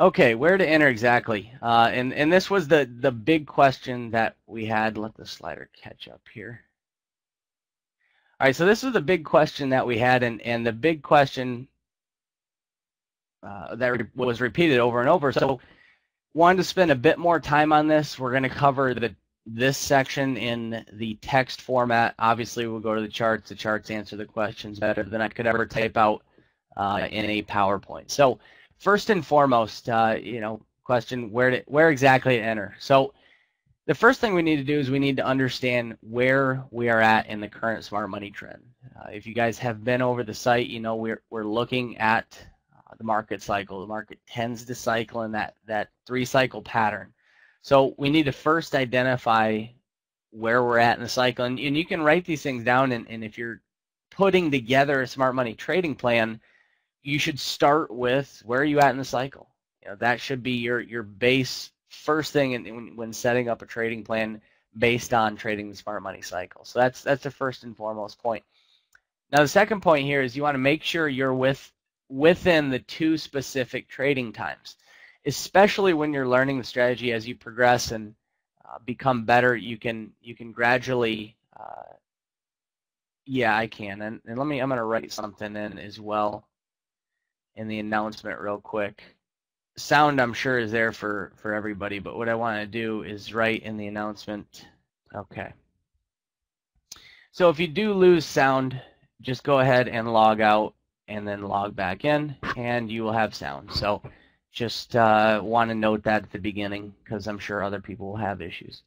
Okay, where to enter exactly? And this was the big question that we had. Let the slider catch up here. All right, so this is the big question that we had, and the big question that was repeated over and over. So wanted to spend a bit more time on this. We're going to cover this section in the text format. Obviously, we'll go to the charts. The charts answer the questions better than I could ever type out in a PowerPoint. So first and foremost, question, where exactly to enter? So the first thing we need to do is we need to understand where we are at in the current smart money trend. If you guys have been over the site, you know we're looking at the market cycle. The market tends to cycle in that 3-cycle pattern. So we need to first identify where we're at in the cycle. And you can write these things down, and if you're putting together a smart money trading plan, you should start with where are you at in the cycle. That should be your base first thing when setting up a trading plan based on trading the smart money cycle. So that's the first and foremost point. Now the second point here is you want to make sure you're within the 2 specific trading times, especially when you're learning the strategy. As you progress and become better, you can gradually yeah, I can. And I'm going to write something in as well in the announcement real quick. Sound, I'm sure, is there for everybody, but what I want to do is write in the announcement. Okay. So if you do lose sound, just go ahead and log out and then log back in, and you will have sound. So just want to note that at the beginning, because I'm sure other people will have issues.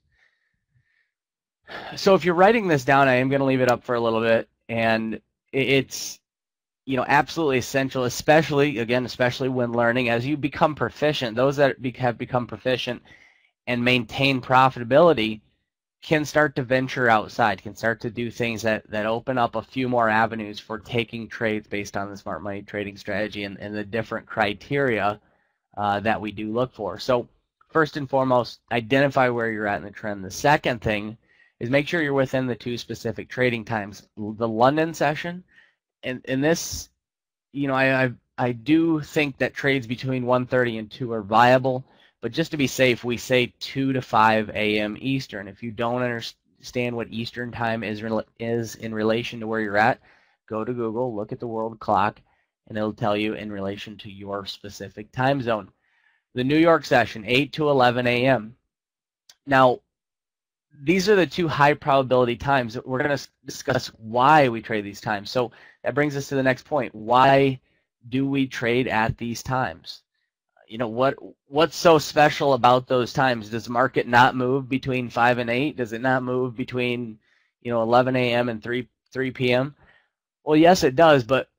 So if you're writing this down, I am going to leave it up for a little bit, and it's absolutely essential, especially when learning. As you become proficient, those that have become proficient and maintain profitability can start to venture outside, can start to do things that open up a few more avenues for taking trades based on the smart money trading strategy and the different criteria that we do look for. So first and foremost, identify where you're at in the trend. The second thing is make sure you're within the 2 specific trading times. The London session, and this, I do think that trades between 1:30 and 2 are viable, but just to be safe, we say 2 to 5 a.m. Eastern. If you don't understand what Eastern time is in relation to where you're at, go to Google, look at the world clock, and it'll tell you in relation to your specific time zone. The New York session, 8 to 11 a.m. Now, these are the 2 high probability times. We're going to discuss why we trade these times. So that brings us to the next point. Why do we trade at these times? What's so special about those times? Does the market not move between 5 and 8? Does it not move between 11 a.m. and 3 p.m.? Well, yes, it does, but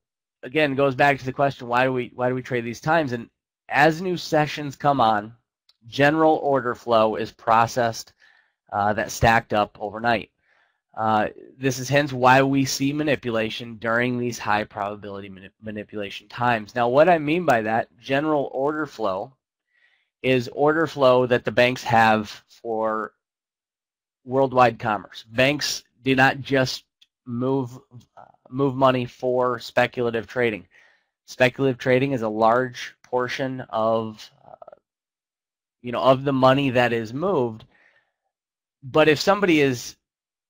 again, it goes back to the question, why do we trade these times? And as new sessions come on, general order flow is processed that stacked up overnight. This is hence why we see manipulation during these high probability manipulation times. Now, what I mean by that, general order flow, is order flow that the banks have for worldwide commerce. Banks do not just move money for speculative trading. Speculative trading is a large portion of of the money that is moved. But if somebody is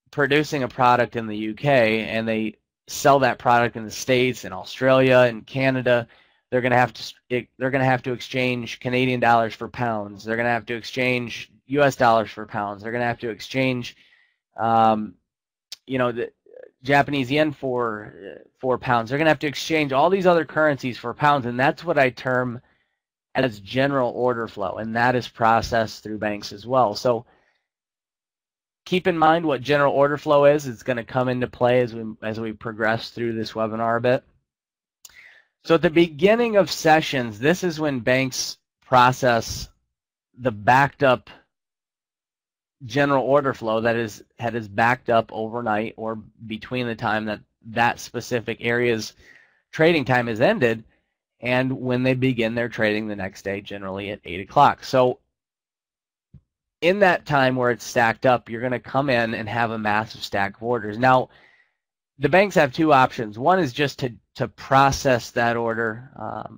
producing a product in the UK and they sell that product in the States and Australia and Canada, they're going to have to exchange Canadian dollars for pounds. They're going to have to exchange US dollars for pounds. They're going to have to exchange the Japanese yen for pounds. They're going to have to exchange all these other currencies for pounds, and that's what I term as general order flow, and that is processed through banks as well. So keep in mind what general order flow is. It's going to come into play as we progress through this webinar a bit. So at the beginning of sessions, this is when banks process the backed up general order flow that is backed up overnight or between the time that specific area's trading time is ended and when they begin their trading the next day, generally at 8 o'clock. So in that time where it's stacked up, you're going to come in and have a massive stack of orders. Now, the banks have two options. One is just to process that order,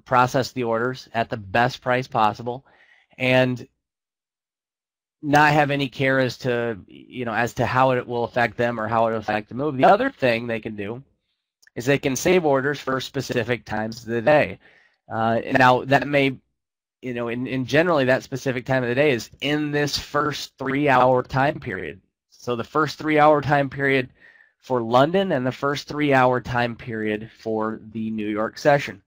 process the orders at the best price possible, and not have any care as to, as to how it will affect them or how it will affect the move. The other thing they can do is they can save orders for specific times of the day. Now that may, in generally that specific time of the day is in this first 3-hour time period. So the first 3-hour time period for London and the first 3-hour time period for the New York session.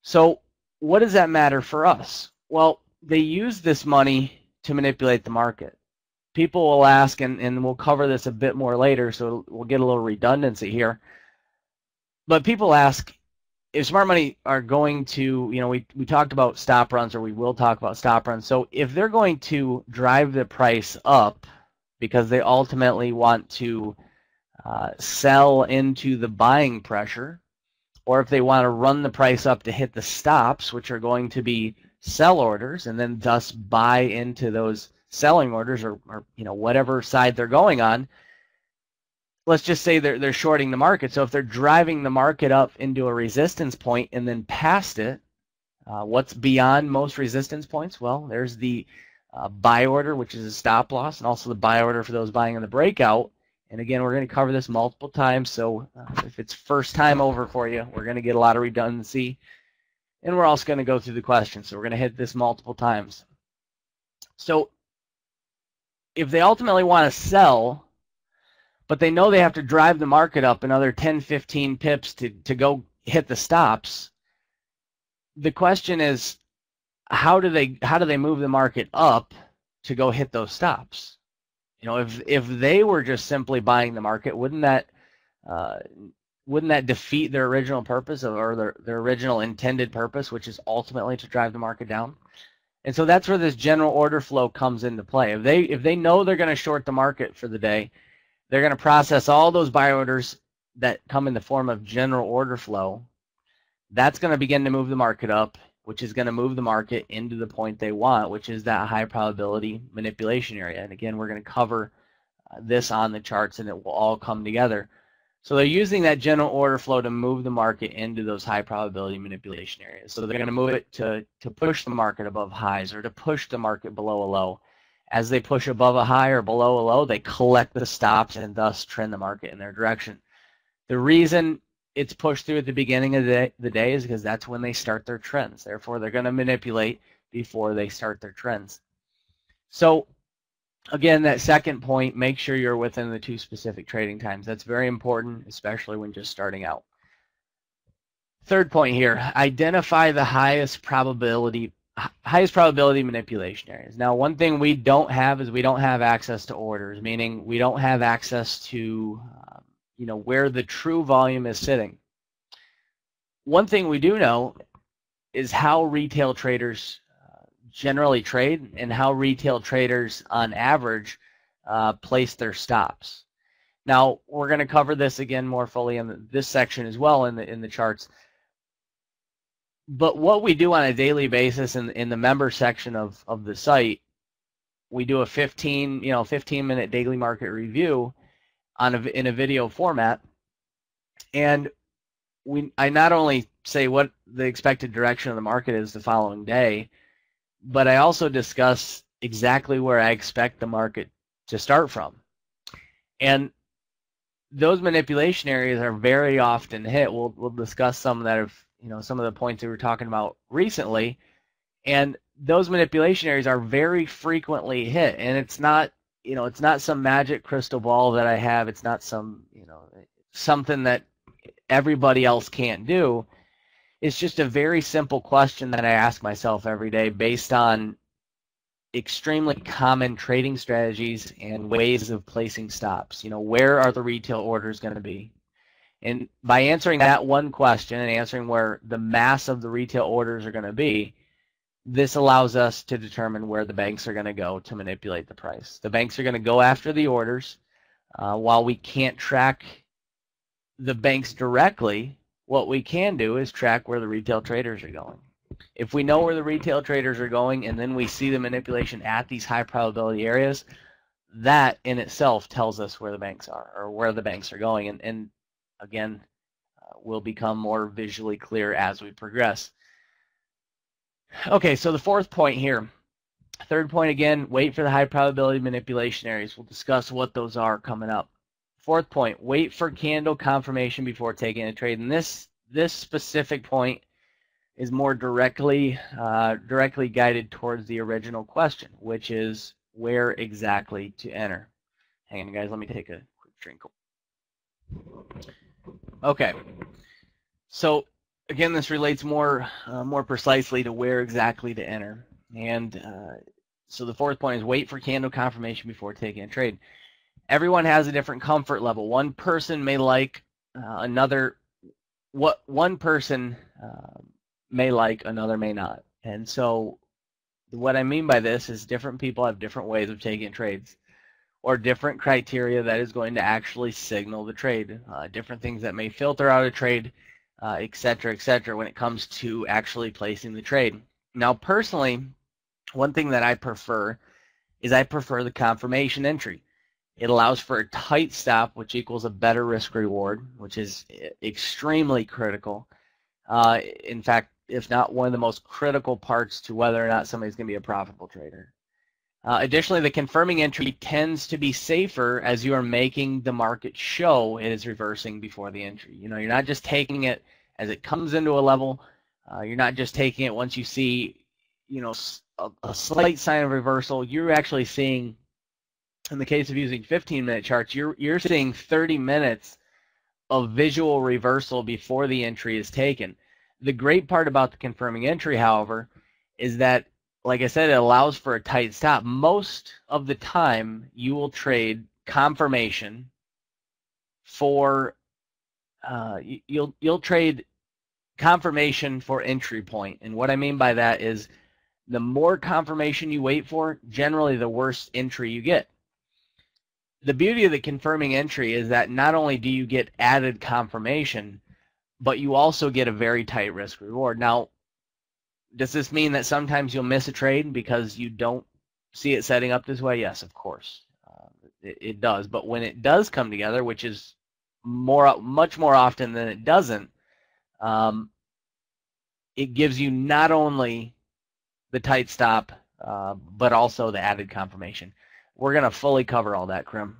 So what does that matter for us? Well, they use this money to manipulate the market. People will ask, and we'll cover this a bit more later, so we'll get a little redundancy here. But people ask, if smart money are going to, we talked about stop runs, or we will talk about stop runs. So if they're going to drive the price up because they ultimately want to sell into the buying pressure, or if they want to run the price up to hit the stops, which are going to be sell orders, and then thus buy into those selling orders, or whatever side they're going on. Let's just say they're shorting the market. So if they're driving the market up into a resistance point and then past it, what's beyond most resistance points? Well, there's the buy order, which is a stop loss, and also the buy order for those buying in the breakout. And again, we're going to cover this multiple times, so if it's first time over for you, we're going to get a lot of redundancy. And we're also going to go through the questions, so we're going to hit this multiple times. So if they ultimately want to sell, but they know they have to drive the market up another 10, 15 pips to go hit the stops, the question is, how do they move the market up to go hit those stops? If they were just simply buying the market, wouldn't that defeat their original purpose, or their original intended purpose, which is ultimately to drive the market down? And so that's where this general order flow comes into play. If they know they're going to short the market for the day, they're going to process all those buy orders that come in the form of general order flow. That's going to begin to move the market up, which is going to move the market into the point they want, which is that high probability manipulation area. And again, we're going to cover this on the charts, and it will all come together. So they're using that general order flow to move the market into those high probability manipulation areas. So they're going to move it to push the market above highs, or to push the market below a low. As they push above a high or below a low, they collect the stops and thus trend the market in their direction. The reason it's pushed through at the beginning of the day is because that's when they start their trends. Therefore, they're going to manipulate before they start their trends. So again, that second point, make sure you're within the 2 specific trading times. That's very important, especially when just starting out. Third point here, identify the highest probability manipulation areas. Now, one thing we don't have is we don't have access to orders, meaning we don't have access to where the true volume is sitting. One thing we do know is how retail traders generally trade, and how retail traders on average place their stops. Now, we're going to cover this again more fully in this section as well in the charts. But what we do on a daily basis in the member section of the site, we do a 15-minute daily market review in a video format, and I not only say what the expected direction of the market is the following day, but I also discuss exactly where I expect the market to start from. And those manipulation areas are very often hit. We'll discuss some that have, some of the points we were talking about recently, and those manipulation areas are very frequently hit. And it's not, it's not some magic crystal ball that I have. It's not some, something that everybody else can't do. It's just a very simple question that I ask myself every day based on extremely common trading strategies and ways of placing stops. Where are the retail orders going to be? And by answering that one question and answering where the mass of the retail orders are going to be, this allows us to determine where the banks are going to go to manipulate the price. The banks are going to go after the orders. While we can't track the banks directly, what we can do is track where the retail traders are going. If we know where the retail traders are going, and then we see the manipulation at these high probability areas, that in itself tells us where the banks are, or where the banks are going. And again, will become more visually clear as we progress. Okay, so the fourth point here. Third point, again, wait for the high probability manipulation areas. We'll discuss what those are coming up. Fourth point, wait for candle confirmation before taking a trade. And this specific point is more directly guided towards the original question, which is where exactly to enter. Hang on, guys. Let me take a quick drink. Okay. So again, this relates more precisely to where exactly to enter. And so the fourth point is wait for candle confirmation before taking a trade. Everyone has a different comfort level. One person may like another may not. And so what I mean by this is different people have different ways of taking trades, or different criteria that is going to actually signal the trade, different things that may filter out a trade, et cetera, when it comes to actually placing the trade. Now, personally, one thing that I prefer is I prefer the confirmation entry. It allows for a tight stop, which equals a better risk reward, which is extremely critical. In fact, if not one of the most critical parts to whether or not somebody's going to be a profitable trader. Additionally, the confirming entry tends to be safer as you are making the market show it is reversing before the entry. You know, you're not just taking it as it comes into a level. You're not just taking it once you see, you know, a slight sign of reversal. You're actually seeing, in the case of using 15-minute charts, you're seeing 30 minutes of visual reversal before the entry is taken. The great part about the confirming entry, however, is that, like I said, it allows for a tight stop. Most of the time, you will trade confirmation for you'll trade confirmation for entry point. And what I mean by that is the more confirmation you wait for, generally the worse entry you get. The beauty of the confirming entry is that not only do you get added confirmation, but you also get a very tight risk reward. Now, does this mean that sometimes you'll miss a trade because you don't see it setting up this way? Yes, of course. It does. But when it does come together, which is much more often than it doesn't, it gives you not only the tight stop, but also the added confirmation. We're going to fully cover all that, Krim.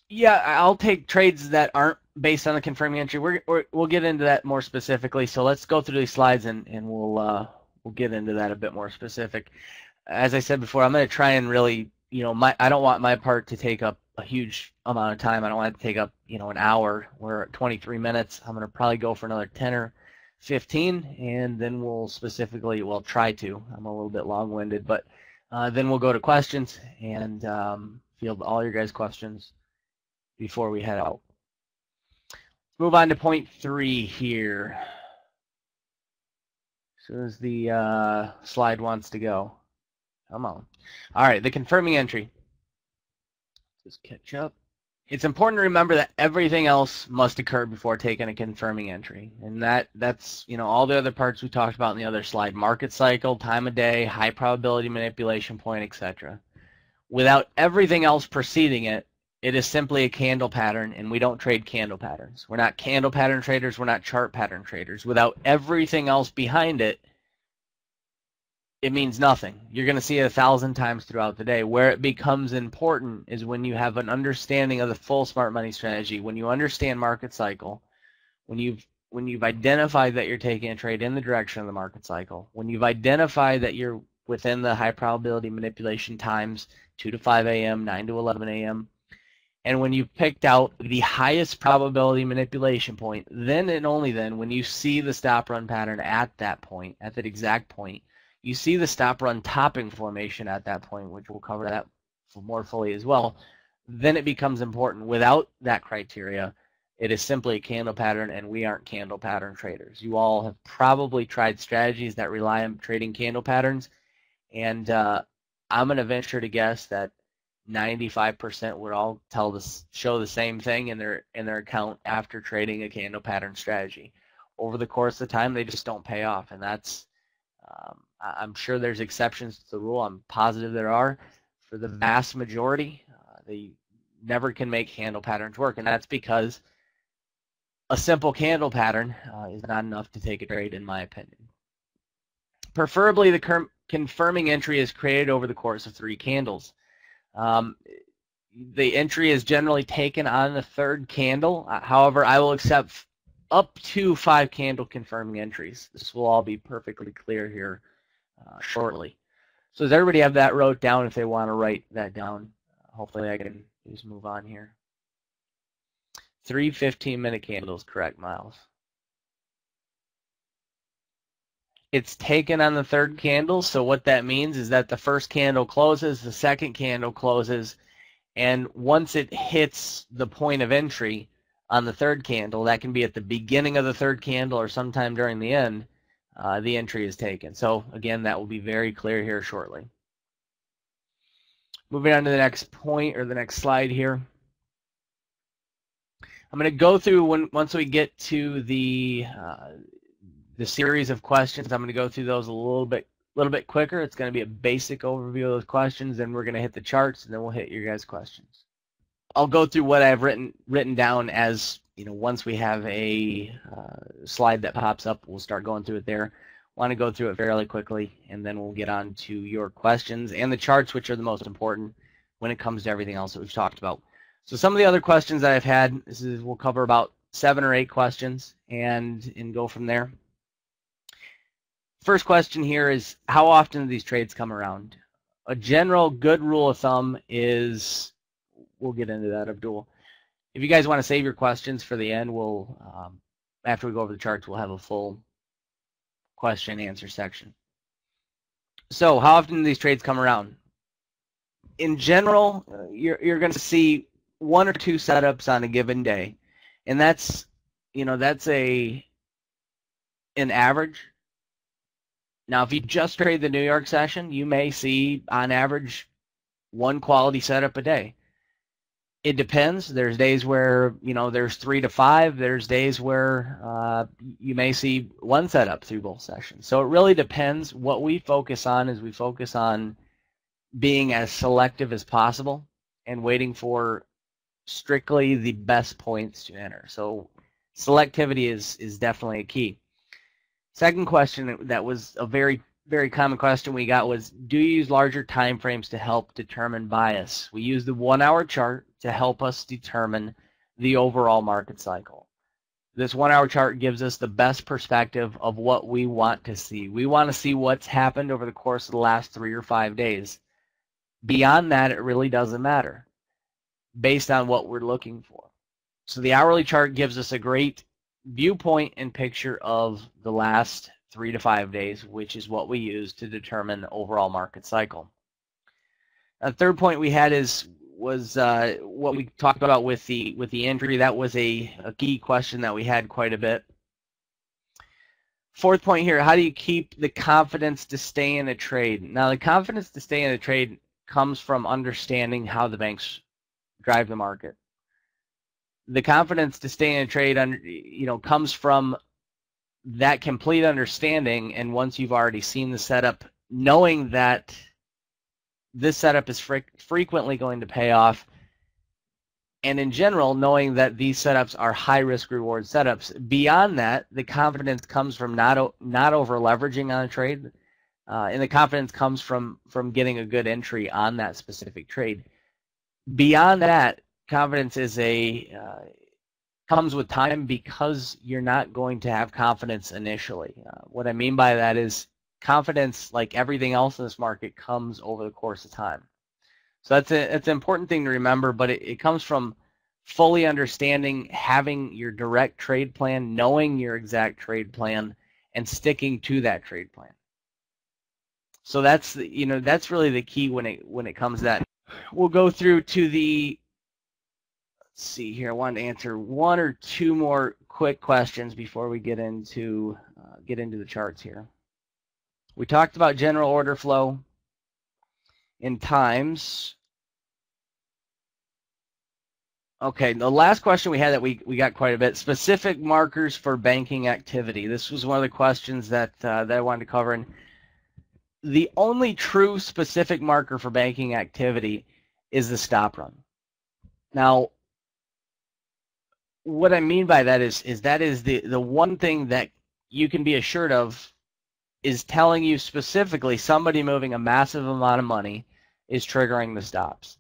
Yeah, I'll take trades that aren't based on the confirming entry. We'll get into that more specifically. So let's go through these slides and we'll get into that a bit more specific. As I said before, I'm going to try and really, you know, I don't want my part to take up a huge amount of time. I don't want it to take up, you know, an hour. We're at 23 minutes. I'm going to probably go for another 10 or 15, and then we'll specifically, well, try to. I'm a little bit long-winded, but then we'll go to questions and field all your guys' questions before we head out. Let's move on to point 3 here. As soon as the slide wants to go. Come on. All right, the confirming entry. Just catch up. It's important to remember that everything else must occur before taking a confirming entry. And that's, you know, all the other parts we talked about in the other slide. Market cycle, time of day, high probability manipulation point, etc. Without everything else preceding it, it is simply a candle pattern, and we don't trade candle patterns. We're not candle pattern traders. We're not chart pattern traders. Without everything else behind it, it means nothing. You're going to see it 1,000 times throughout the day. Where it becomes important is when you have an understanding of the full smart money strategy, when you understand market cycle, when you've identified that you're taking a trade in the direction of the market cycle, when you've identified that you're within the high probability manipulation times, 2 to 5 a.m., 9 to 11 a.m., and when you've picked out the highest probability manipulation point, then and only then, when you see the stop run pattern at that point, at that exact point, you see the stop run topping formation at that point, which we'll cover that more fully as well, then it becomes important. Without that criteria, it is simply a candle pattern, and we aren't candle pattern traders. You all have probably tried strategies that rely on trading candle patterns, and I'm going to venture to guess that 95% would all show the same thing in their account after trading a candle pattern strategy. Over the course of time, they just don't pay off, and that's I'm sure there's exceptions to the rule. I'm positive there are. For the vast majority, they never can make candle patterns work, and that's because a simple candle pattern is not enough to take a trade, in my opinion. Preferably, the confirming entry is created over the course of 3 candles. The entry is generally taken on the 3rd candle. However, I will accept up to 5 candle confirming entries. This will all be perfectly clear here shortly. So does everybody have that wrote down if they want to write that down? Hopefully I can just move on here. 3 15-minute candles, correct, Miles? It's taken on the 3rd candle, so what that means is that the 1st candle closes, the 2nd candle closes, and once it hits the point of entry on the 3rd candle, that can be at the beginning of the 3rd candle or sometime during the end, the entry is taken. So again, that will be very clear here shortly. Moving on to the next point or the next slide here. I'm going to go through once we get to the series of questions. I'm going to go through those a little bit quicker. It's going to be a basic overview of those questions, then we're going to hit the charts, and then we'll hit your guys' questions. I'll go through what I've written down as, once we have a slide that pops up, we'll start going through it there. Want to go through it fairly quickly, and then we'll get on to your questions and the charts, which are the most important when it comes to everything else that we've talked about. So some of the other questions that I've had, we'll cover about 7 or 8 questions and go from there. First question here is, how often do these trades come around? A general good rule of thumb is, we'll get into that, Abdul. If you guys want to save your questions for the end, we'll, after we go over the charts, we'll have a full question and answer section. So how often do these trades come around? In general, you're going to see 1 or 2 setups on a given day, and that's an average. Now, if you just trade the New York session, you may see, on average, 1 quality setup a day. It depends. There's days where, there's 3 to 5. There's days where you may see 1 setup through both sessions. So it really depends. What we focus on is we focus on being as selective as possible and waiting for strictly the best points to enter. So selectivity is definitely a key. Second question that was a very, very common question we got was, do you use larger time frames to help determine bias? We use the 1-hour chart to help us determine the overall market cycle. This 1-hour chart gives us the best perspective of what we want to see. We want to see what's happened over the course of the last 3 or 5 days. Beyond that, it really doesn't matter based on what we're looking for. So the hourly chart gives us a great viewpoint and picture of the last 3 to 5 days, which is what we use to determine the overall market cycle. A third point we had was what we talked about with the entry. That was a key question that we had quite a bit. Fourth point here, how do you keep the confidence to stay in a trade? Now, the confidence to stay in a trade comes from understanding how the banks drive the market. The confidence to stay in a trade, comes from that complete understanding, and once you've already seen the setup, knowing that this setup is frequently going to pay off, and in general, knowing that these setups are high risk reward setups. Beyond that, the confidence comes from not over leveraging on a trade, and the confidence comes from getting a good entry on that specific trade. Beyond that, confidence comes with time, because you're not going to have confidence initially. What I mean by that is confidence, like everything else in this market, comes over the course of time. So that's an important thing to remember, but it comes from fully understanding, having your direct trade plan, knowing your exact trade plan, and sticking to that trade plan. So that's really the key when it comes to that. We'll go through to the, let's see here, I wanted to answer 1 or 2 more quick questions before we get into the charts here. We talked about general order flow in times. Okay, the last question we had that we got quite a bit, specific markers for banking activity. This was one of the questions that I wanted to cover. And the only true specific marker for banking activity is the stop run. Now, what I mean by that is that is the one thing that you can be assured of is telling you specifically somebody moving a massive amount of money is triggering the stops.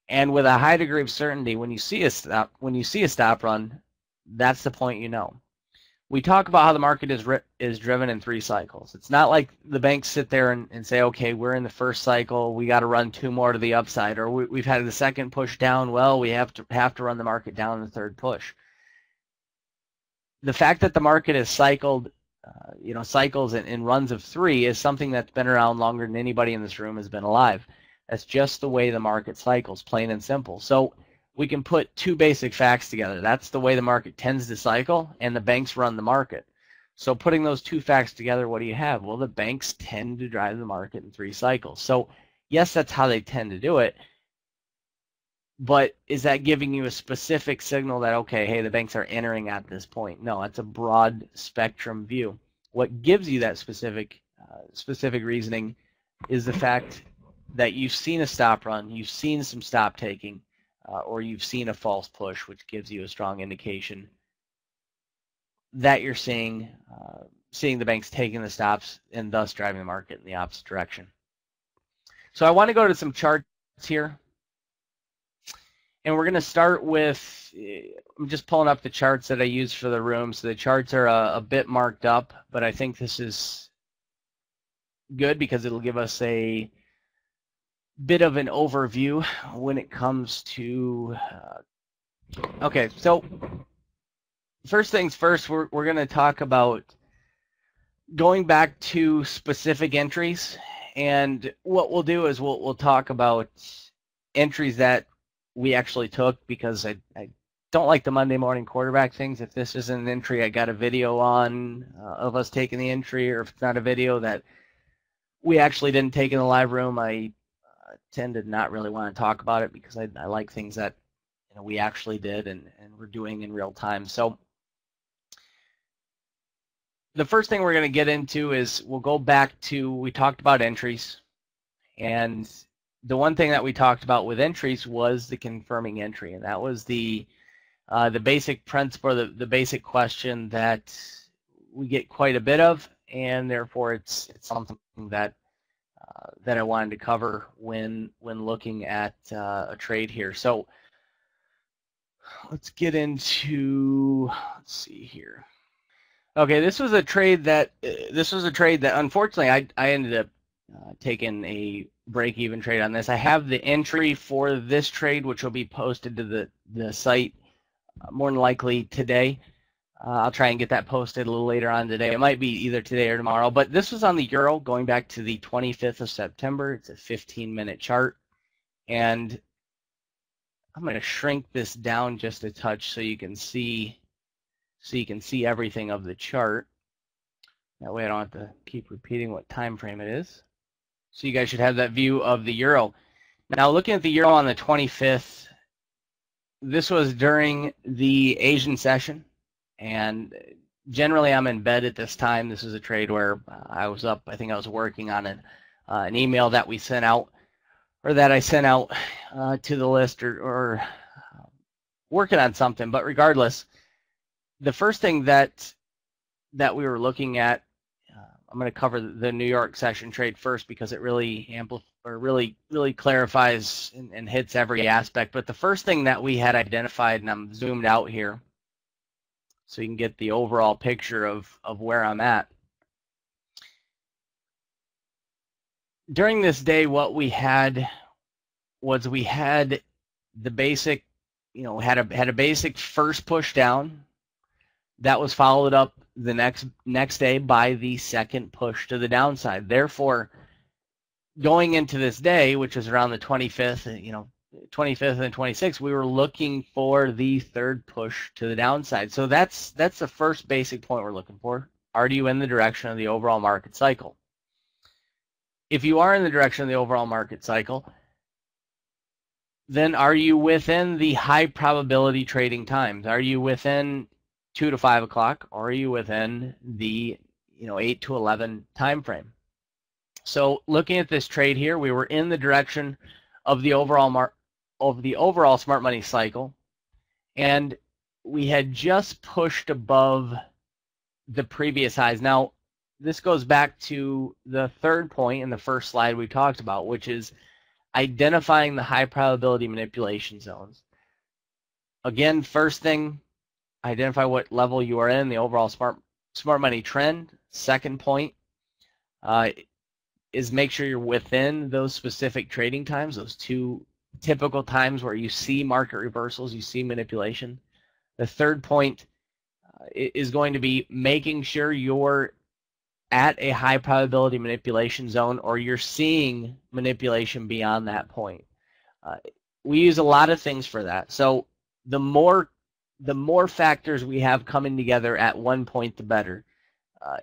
And with a high degree of certainty, when you see a stop run, that's the point you know. We talk about how the market is driven in 3 cycles. It's not like the banks sit there and say, okay, we're in the first cycle, we got to run 2 more to the upside, or we've had the second push down, well, we have to run the market down in the third push. The fact that the market is cycled, cycles in runs of 3 is something that's been around longer than anybody in this room has been alive. That's just the way the market cycles, plain and simple. So we can put 2 basic facts together. That's the way the market tends to cycle, and the banks run the market. So putting those 2 facts together, what do you have? Well, the banks tend to drive the market in 3 cycles. So yes, that's how they tend to do it. But is that giving you a specific signal that, okay, hey, the banks are entering at this point? No, it's a broad spectrum view. What gives you that specific reasoning is the fact that you've seen a stop run, you've seen some stop taking, or you've seen a false push, which gives you a strong indication that you're seeing the banks taking the stops and thus driving the market in the opposite direction. So I want to go to some charts here. And we're going to start with, I'm just pulling up the charts that I use for the room. So the charts are a bit marked up, but I think this is good because it'll give us a bit of an overview when it comes to, okay, so first things first, we're going to talk about going back to specific entries. And what we'll do is we'll talk about entries that we actually took, because I don't like the Monday morning quarterback things. If this isn't an entry I got a video on of us taking the entry, or if it's not a video that we actually didn't take in the live room, I tend to not really want to talk about it, because I like things that we actually did and we're doing in real time. So the first thing we're going to get into is we'll go back to, we talked about entries, and the one thing that we talked about with entries was the confirming entry, and that was the basic principle, the basic question that we get quite a bit of, and therefore it's something that I wanted to cover when looking at a trade here. So let's get into, let's see here. Okay, this was a trade that unfortunately I ended up taking a break-even trade on this. I have the entry for this trade, which will be posted to the site more than likely today. I'll try and get that posted a little later on today. It might be either today or tomorrow. But this was on the euro going back to the 25th of September. It's a 15-minute chart. And I'm going to shrink this down just a touch so you can see everything of the chart. That way I don't have to keep repeating what time frame it is. So you guys should have that view of the euro. Now looking at the euro on the 25th, this was during the Asian session, and generally I'm in bed at this time. This is a trade where I was up. I think I was working on an email that we sent out, or that I sent out to the list, or working on something. But regardless, the first thing that we were looking at, I'm going to cover the New York session trade first, because it really really clarifies and hits every aspect. But the first thing that we had identified, and I'm zoomed out here so you can get the overall picture of where I'm at. During this day, what we had was we had the basic, had a basic first push down that was followed up the next day by the second push to the downside. Therefore, going into this day, which was around the 25th, 25th and 26th, we were looking for the third push to the downside. So that's the first basic point we're looking for. Are you in the direction of the overall market cycle? If you are in the direction of the overall market cycle, then are you within the high probability trading times? Are you within 2 to 5 o'clock, or are you within the 8 to 11 time frame? So looking at this trade here, we were in the direction of the overall smart money cycle, and we had just pushed above the previous highs. Now, this goes back to the third point in the first slide we talked about, which is identifying the high probability manipulation zones. Again, first thing, identify what level you are in, the overall smart money trend. Second point is make sure you're within those specific trading times, those two typical times where you see market reversals, you see manipulation. The third point is going to be making sure you're at a high probability manipulation zone, or you're seeing manipulation beyond that point. We use a lot of things for that. So the more factors we have coming together at one point, the better.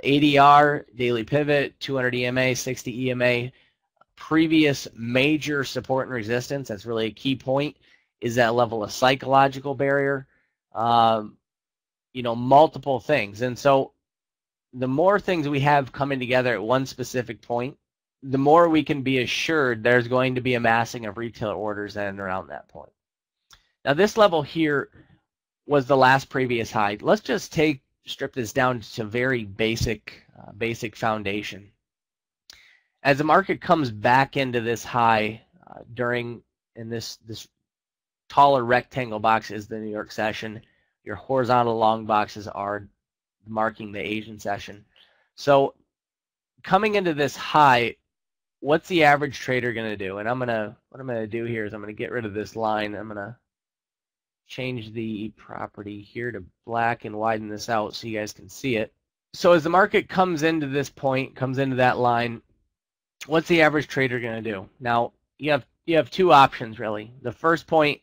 ADR, daily pivot, 200 EMA, 60 EMA, previous major support and resistance, that's really a key point, is that level of psychological barrier, multiple things. And so the more things we have coming together at one specific point, the more we can be assured there's going to be amassing of retail orders at and around that point. Now, this level here was the last previous high. Let's just strip this down to very basic foundation. As the market comes back into this high in this taller rectangle box is the New York session. Your horizontal long boxes are marking the Asian session. So coming into this high, what's the average trader going to do? And what I'm gonna do here is I'm gonna get rid of this line. I'm gonna change the property here to black and widen this out so you guys can see it. So as the market comes into this point, comes into that line, what's the average trader going to do? Now, you have two options, really. The first point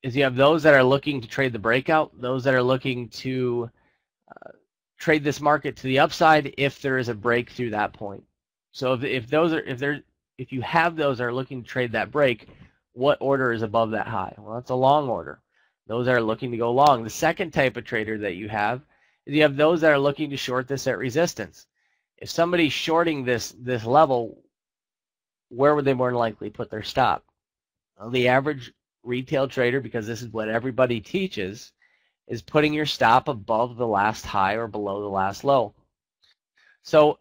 is you have those that are looking to trade the breakout, those that are looking to trade this market to the upside if there is a break through that point. So if you have those that are looking to trade that break, what order is above that high? Well, that's a long order. Those that are looking to go long. The second type of trader that you have is you have those that are looking to short this at resistance. If somebody's shorting this level, where would they more than likely put their stop? Well, the average retail trader, because this is what everybody teaches, is putting your stop above the last high or below the last low. So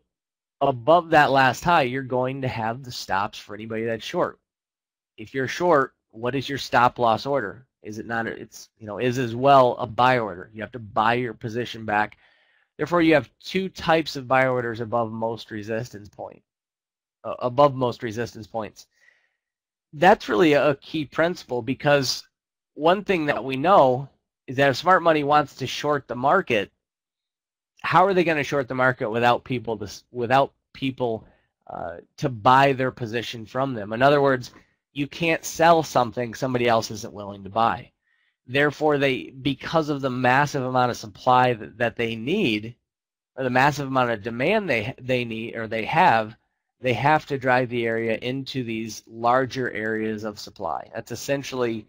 above that last high, you're going to have the stops for anybody that's short. If you're short, what is your stop loss order? Is it not? Is as well a buy order. You have to buy your position back. Therefore, you have two types of buy orders above most resistance points. That's really a key principle, because one thing that we know is that if smart money wants to short the market, how are they going to short the market without people to buy their position from them? In other words, you can't sell something somebody else isn't willing to buy. Therefore, because of the massive amount of supply that they need, or the massive amount of demand they need or they have to drive the area into these larger areas of supply. That's essentially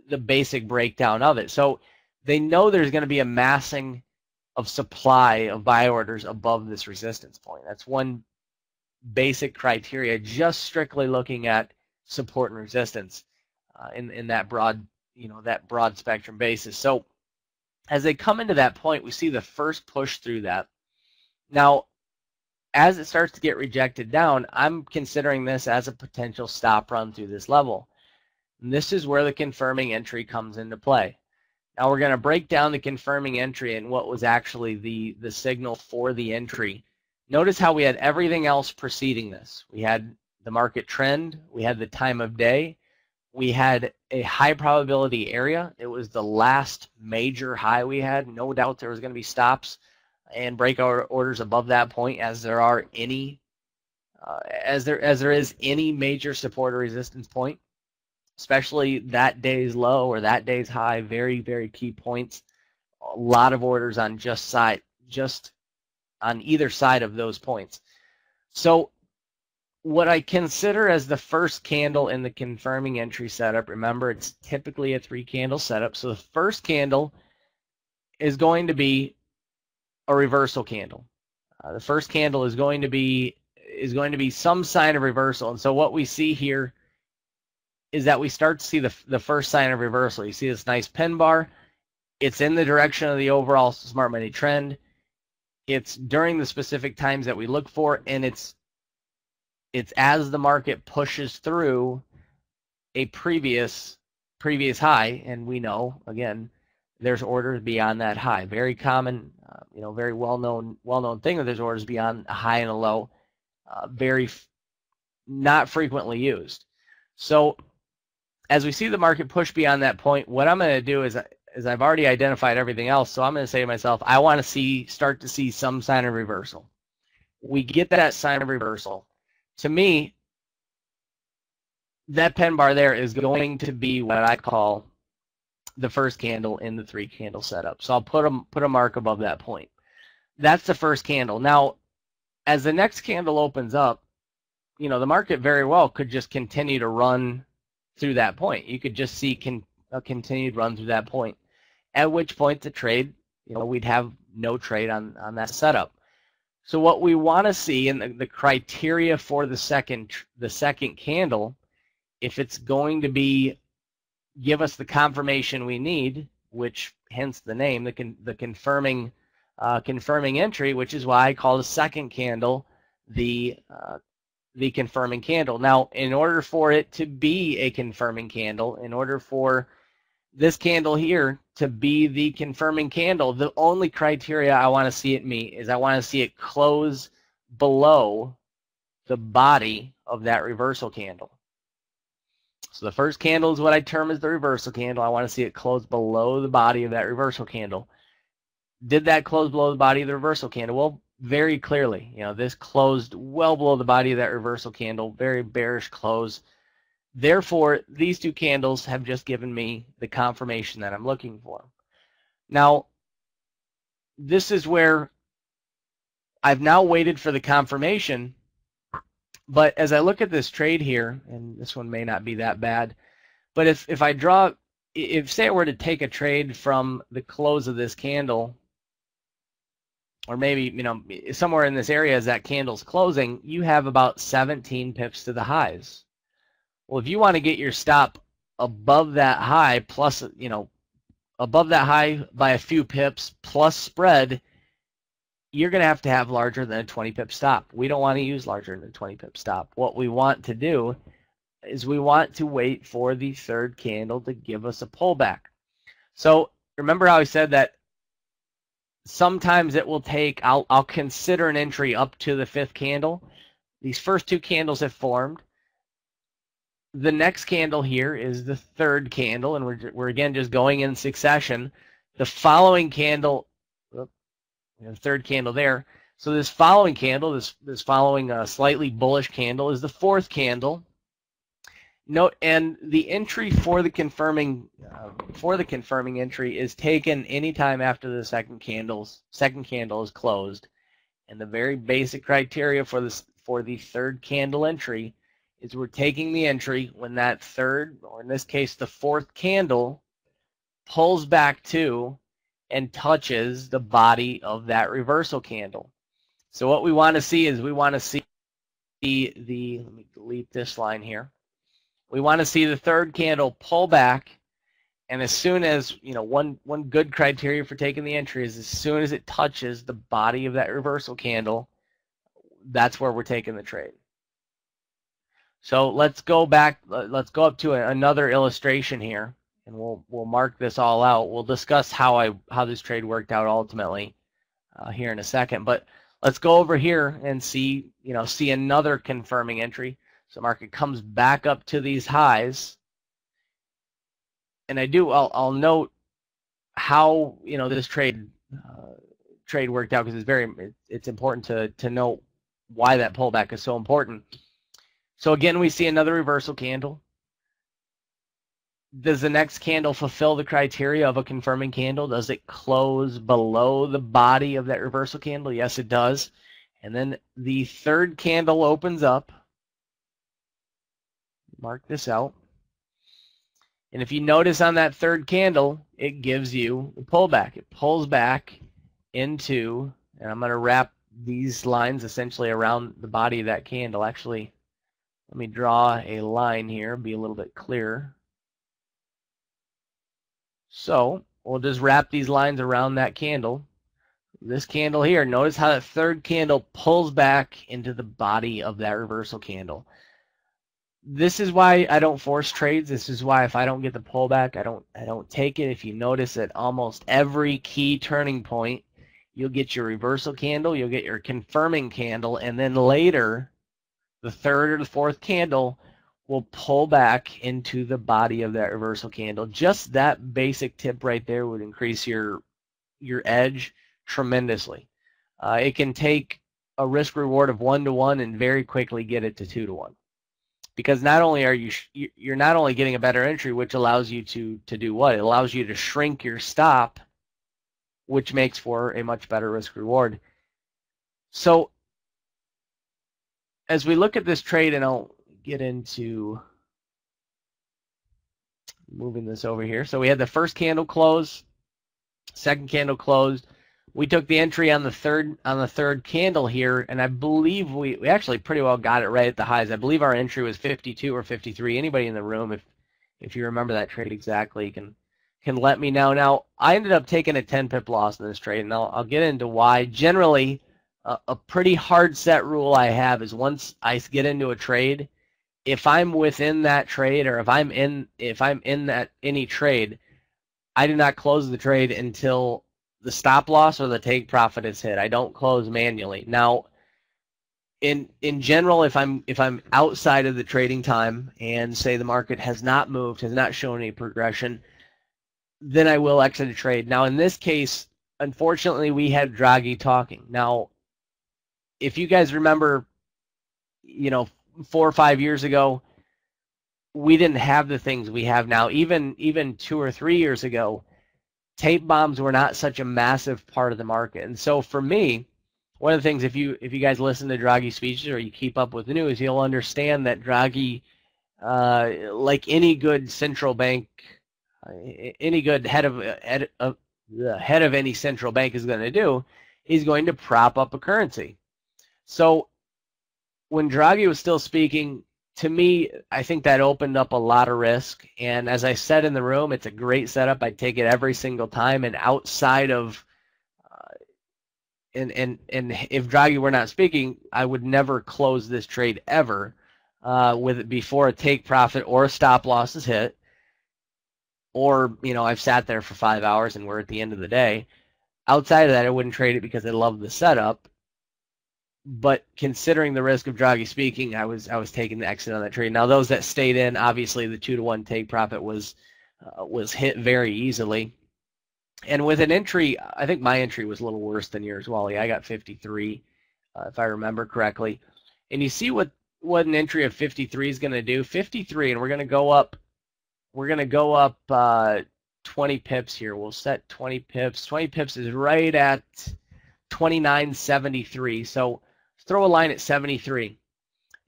the basic breakdown of it. So they know there's going to be a massing of supply of buy orders above this resistance point. That's one basic criteria, just strictly looking at support and resistance in that broad spectrum basis. So as they come into that point, we see the first push through that. Now, as it starts to get rejected down, I'm considering this as a potential stop run through this level. And this is where the confirming entry comes into play. Now we're going to break down the confirming entry and what was actually the signal for the entry. Notice how we had everything else preceding this. We had the market trend, we had the time of day, we had a high probability area. It was the last major high we had. No doubt there was going to be stops and breakout orders above that point, as there are any, as there is any major support or resistance point, especially that day's low or that day's high. Very, very key points. A lot of orders on just on either side of those points. So what I consider as the first candle in the confirming entry setup, remember it's typically a 3-candle setup, so the first candle is going to be a reversal candle. The first candle is going to be some sign of reversal. And so what we see here is that we start to see the first sign of reversal. You see this nice pin bar. It's in the direction of the overall smart money trend. It's during the specific times that we look for, and it's as the market pushes through a previous high, and we know, again, there's orders beyond that high. Very common, very well-known thing that there's orders beyond a high and a low. Very not frequently used. So as we see the market push beyond that point, what I'm going to do is I've already identified everything else, so I'm going to say to myself, I want to start to see some sign of reversal. We get that sign of reversal. To me, that pen bar there is going to be what I call the first candle in the 3-candle setup. So I'll put a mark above that point. That's the first candle. Now, as the next candle opens up, the market very well could just continue to run through that point. You could just see a continued run through that point, at which point the trade, we'd have no trade on that setup. So what we want to see, and the criteria for the second candle, if it's going to give us the confirmation we need, which hence the name, the confirming entry, which is why I call the second candle the confirming candle. Now, in order for it to be a confirming candle, in order for this candle here to be the confirming candle, the only criteria I want to see it meet is I want to see it close below the body of that reversal candle. So the first candle is what I term as the reversal candle. I want to see it close below the body of that reversal candle. Did that close below the body of the reversal candle? Well, very clearly, this closed well below the body of that reversal candle, very bearish close. Therefore, these two candles have just given me the confirmation that I'm looking for. Now, this is where I've now waited for the confirmation, but as I look at this trade here, and this one may not be that bad, but if say I were to take a trade from the close of this candle, or maybe, somewhere in this area as that candle's closing, you have about 17 pips to the highs. Well, if you want to get your stop above that high, plus, above that high by a few pips plus spread, you're going to have larger than a 20 pip stop. We don't want to use larger than a 20 pip stop. What we want to do is we want to wait for the third candle to give us a pullback. So remember how I said that sometimes it will take, I'll consider an entry up to the 5th candle. These first 2 candles have formed. The next candle here is the 3rd candle, and we're again just going in succession. The following candle, the 3rd candle there. So this following candle, this following slightly bullish candle, is the 4th candle. Note, and the entry for the confirming entry is taken anytime after the second candle is closed. And the very basic criteria for the 3rd candle entry is we're taking the entry when that 3rd, or in this case the 4th candle, pulls back to and touches the body of that reversal candle. So what we want to see is let me delete this line here. We want to see the 3rd candle pull back, and as soon as, one good criteria for taking the entry is as soon as it touches the body of that reversal candle, that's where we're taking the trade. So let's go up to another illustration here, and we'll mark this all out. We'll discuss how this trade worked out ultimately here in a second. But let's go over here and see another confirming entry. So market comes back up to these highs, and I'll note how this trade worked out, because it's important to note why that pullback is so important. So again, we see another reversal candle. Does the next candle fulfill the criteria of a confirming candle? Does it close below the body of that reversal candle? Yes, it does. And then the 3rd candle opens up. Mark this out. And if you notice on that 3rd candle, it gives you the pullback. It pulls back into, and I'm going to wrap these lines essentially around the body of that candle. Actually, let me draw a line here, be a little bit clearer. So we'll just wrap these lines around that candle. This candle here, notice how that third candle pulls back into the body of that reversal candle. This is why I don't force trades. This is why if I don't get the pullback, I don't take it. If you notice at almost every key turning point, you'll get your reversal candle, you'll get your confirming candle, and then later, the third or the fourth candle will pull back into the body of that reversal candle. Just that basic tip right there would increase your edge tremendously. It can take a risk reward of 1-to-1 and very quickly get it to 2-to-1. Because not only are you're not only getting a better entry, which allows you to do what? It allows you to shrink your stop, which makes for a much better risk reward. So as we look at this trade, and I'll get into moving this over here. So we had the first candle close, second candle closed. We took the entry on the third candle here, and I believe we actually pretty well got it right at the highs. I believe our entry was 52 or 53. Anybody in the room, if you remember that trade exactly, can let me know. Now, I ended up taking a 10 pip loss in this trade, and I'll get into why. Generally, a pretty hard set rule I have is once I get into a trade, if I'm within that trade or if I'm in that any trade, I do not close the trade until the stop loss or the take profit is hit. I don't close manually. Now, in general, if I'm outside of the trading time and say the market has not moved, has not shown any progression, then I will exit a trade. Now, in this case, unfortunately, we had Draghi talking. Now, if you guys remember, 4 or 5 years ago, we didn't have the things we have now. Even 2 or 3 years ago, tape bombs were not such a massive part of the market. And so for me, one of the things, if you guys listen to Draghi speeches or you keep up with the news, you'll understand that Draghi, like any good central bank, any good head of any central bank is going to do, he's going to prop up a currency. So when Draghi was still speaking, to me, I think that opened up a lot of risk. And as I said in the room, it's a great setup. I'd take it every single time. And outside of, and if Draghi were not speaking, I would never close this trade ever with it before a take profit or a stop loss is hit. Or, I've sat there for 5 hours and we're at the end of the day. Outside of that, I wouldn't trade it because I love the setup. But considering the risk of Draghi speaking, I was taking the exit on that trade. Now, those that stayed in, obviously the 2-to-1 take profit was hit very easily. And with an entry, I think my entry was a little worse than yours, Wally. I got 53, if I remember correctly. And you see what an entry of 53 is going to do. 53, and we're going to go up. We're going to go up 20 pips here. We'll set 20 pips. 20 pips is right at 29.73. So throw a line at 73.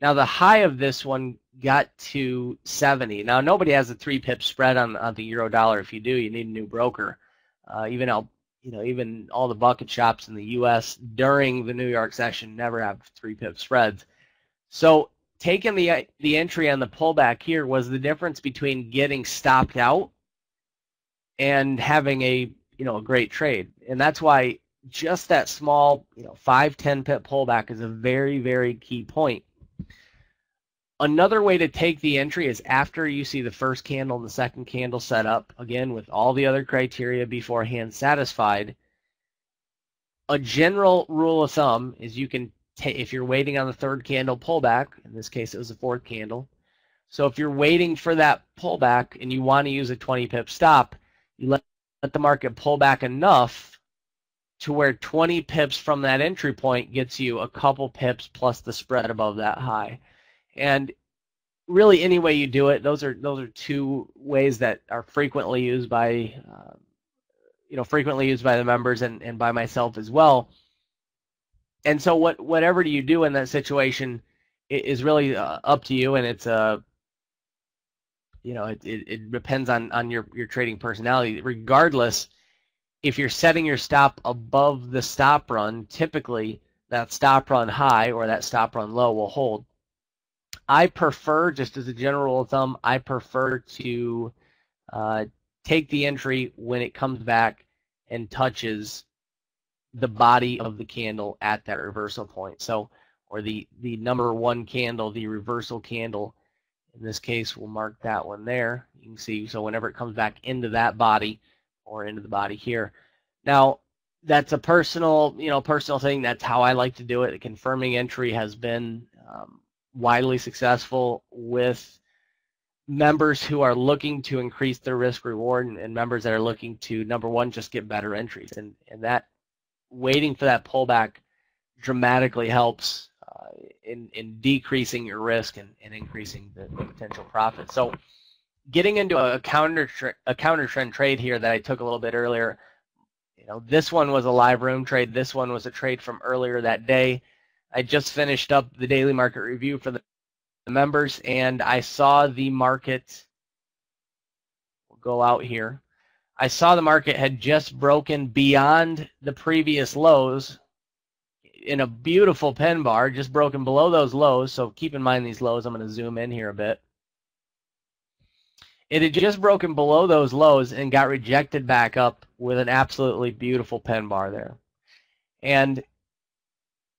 Now the high of this one got to 70. Now nobody has a 3-pip spread on the euro dollar. If you do, you need a new broker. Even all the bucket shops in the U.S. during the New York session never have 3-pip spreads. So taking the entry on the pullback here was the difference between getting stopped out and having a great trade. And that's why just that small 5-10 pip pullback is a very, very key point. Another way to take the entry is after you see the first candle and the second candle set up, again with all the other criteria beforehand satisfied. A general rule of thumb is you can if you're waiting on the third candle pullback, in this case it was the fourth candle. So if you're waiting for that pullback and you want to use a 20 pip stop, you let the market pull back enough to where 20 pips from that entry point gets you a couple pips plus the spread above that high. And really, any way you do it, those are two ways that are frequently used by the members and by myself as well. And so whatever do you do in that situation is really up to you, and it's it depends on your trading personality. Regardless, if you're setting your stop above the stop run, typically that stop run high or that stop run low will hold. I prefer, just as a general rule of thumb, I prefer to take the entry when it comes back and touches the body of the candle at that reversal point. So, or the number one candle, the reversal candle. In this case, we'll mark that one there. You can see, so whenever it comes back into that body or into the body here. Now, that's a personal thing. That's how I like to do it. The confirming entry has been widely successful with members who are looking to increase their risk reward and members that are looking to, number one, just get better entries. And that waiting for that pullback dramatically helps in decreasing your risk and increasing the potential profit. So getting into a counter trend trade here that I took a little bit earlier, this one was a live room trade. This one was a trade from earlier that day. I just finished up the daily market review for the members, and I saw the market, we'll go out here. I saw the market had just broken beyond the previous lows in a beautiful pin bar, just broken below those lows. So keep in mind these lows. I'm going to zoom in here a bit. It had just broken below those lows and got rejected back up with an absolutely beautiful pin bar there. And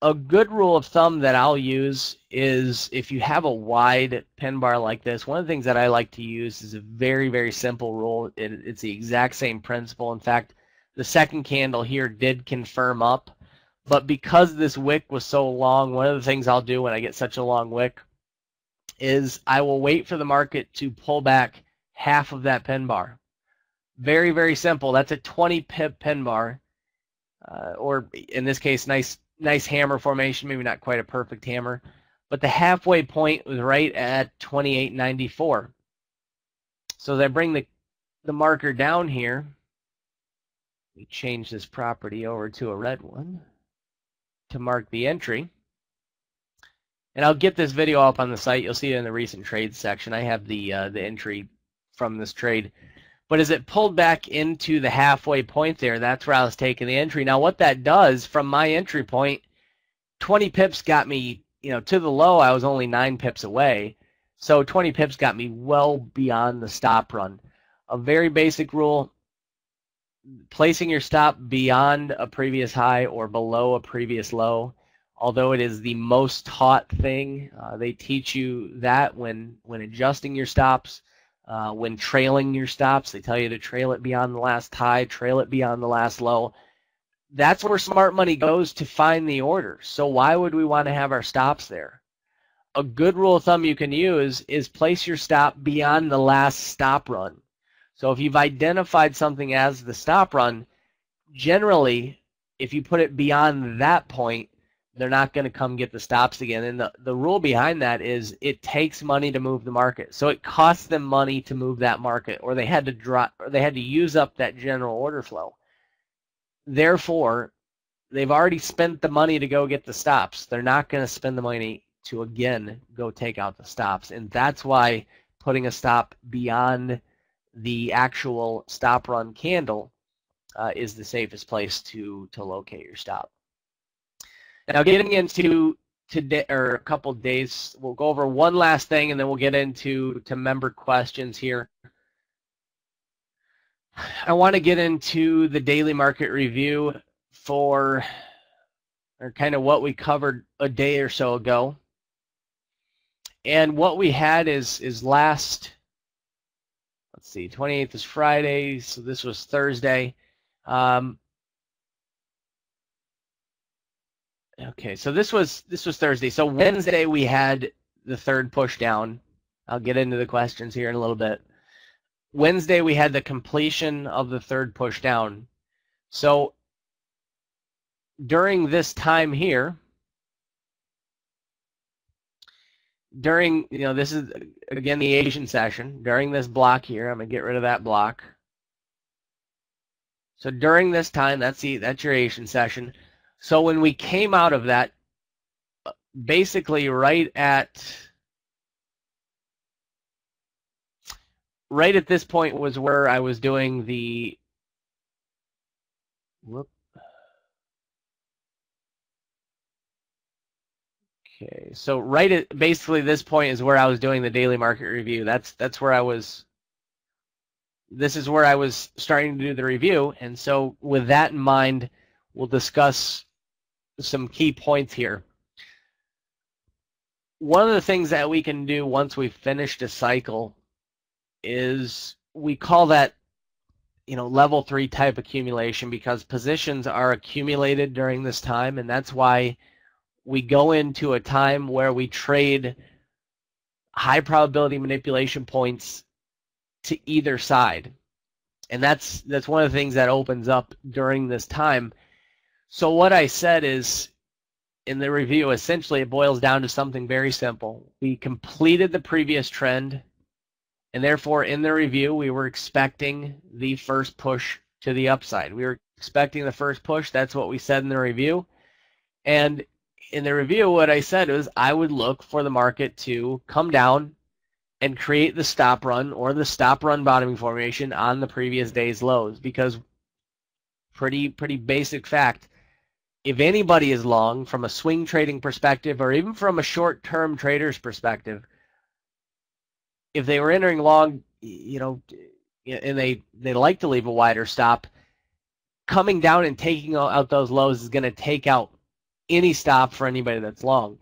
a good rule of thumb that I'll use is if you have a wide pin bar like this, one of the things that I like to use is a very, very simple rule. It's the exact same principle. In fact, the second candle here did confirm up, but because this wick was so long, one of the things I'll do when I get such a long wick is I will wait for the market to pull back half of that pin bar. Very, very simple. That's a 20 pip pin bar, or in this case, nice hammer formation, maybe not quite a perfect hammer, but the halfway point was right at 28.94. So as I bring the marker down here, we change this property over to a red one to mark the entry. And I'll get this video up on the site. You'll see it in the recent trades section. I have the entry from this trade. But as it pulled back into the halfway point there, that's where I was taking the entry. Now what that does from my entry point, 20 pips got me, to the low, I was only 9 pips away. So 20 pips got me well beyond the stop run. A very basic rule, placing your stop beyond a previous high or below a previous low. Although it is the most taught thing, they teach you that when adjusting your stops. When trailing your stops, they tell you to trail it beyond the last high, trail it beyond the last low. That's where smart money goes to find the order. So why would we want to have our stops there? A good rule of thumb you can use is place your stop beyond the last stop run. So if you've identified something as the stop run, generally, if you put it beyond that point, they're not going to come get the stops again. And the rule behind that is it takes money to move the market. So it costs them money to move that market, or they had to use up that general order flow. Therefore, they've already spent the money to go get the stops. They're not going to spend the money to again go take out the stops. And that's why putting a stop beyond the actual stop run candle is the safest place to locate your stop. Now, getting into today or a couple of days, we'll go over one last thing, and then we'll get into member questions here. I want to get into the daily market review for kind of what we covered a day or so ago. And what we had is last, let's see, 28th is Friday, so this was Thursday. Okay, so this was Thursday. So Wednesday we had the third push down. I'll get into the questions here in a little bit. Wednesday we had the completion of the third push down. So during this time here, during, this is again the Asian session, during this block here, I'm going to get rid of that block. So during this time, that's your Asian session. So when we came out of that, basically right at this point was where I was doing the, okay, so right at basically this point is where I was doing the daily market review. That's where I was this is where I was starting to do the review. And so with that in mind, we'll discuss some key points here. One of the things that we can do once we've finished a cycle is we call that, level 3 type accumulation, because positions are accumulated during this time, and that's why we go into a time where we trade high probability manipulation points to either side. And that's one of the things that opens up during this time. So what I said is, in the review, essentially it boils down to something very simple. We completed the previous trend, and therefore in the review we were expecting the first push to the upside. We were expecting the first push. That's what we said in the review. And in the review, what I said was I would look for the market to come down and create the stop run or the stop run bottoming formation on the previous day's lows, because pretty basic fact, if anybody is long from a swing trading perspective or even from a short-term trader's perspective, if they were entering long, and they like to leave a wider stop, coming down and taking out those lows is going to take out any stop for anybody that's long,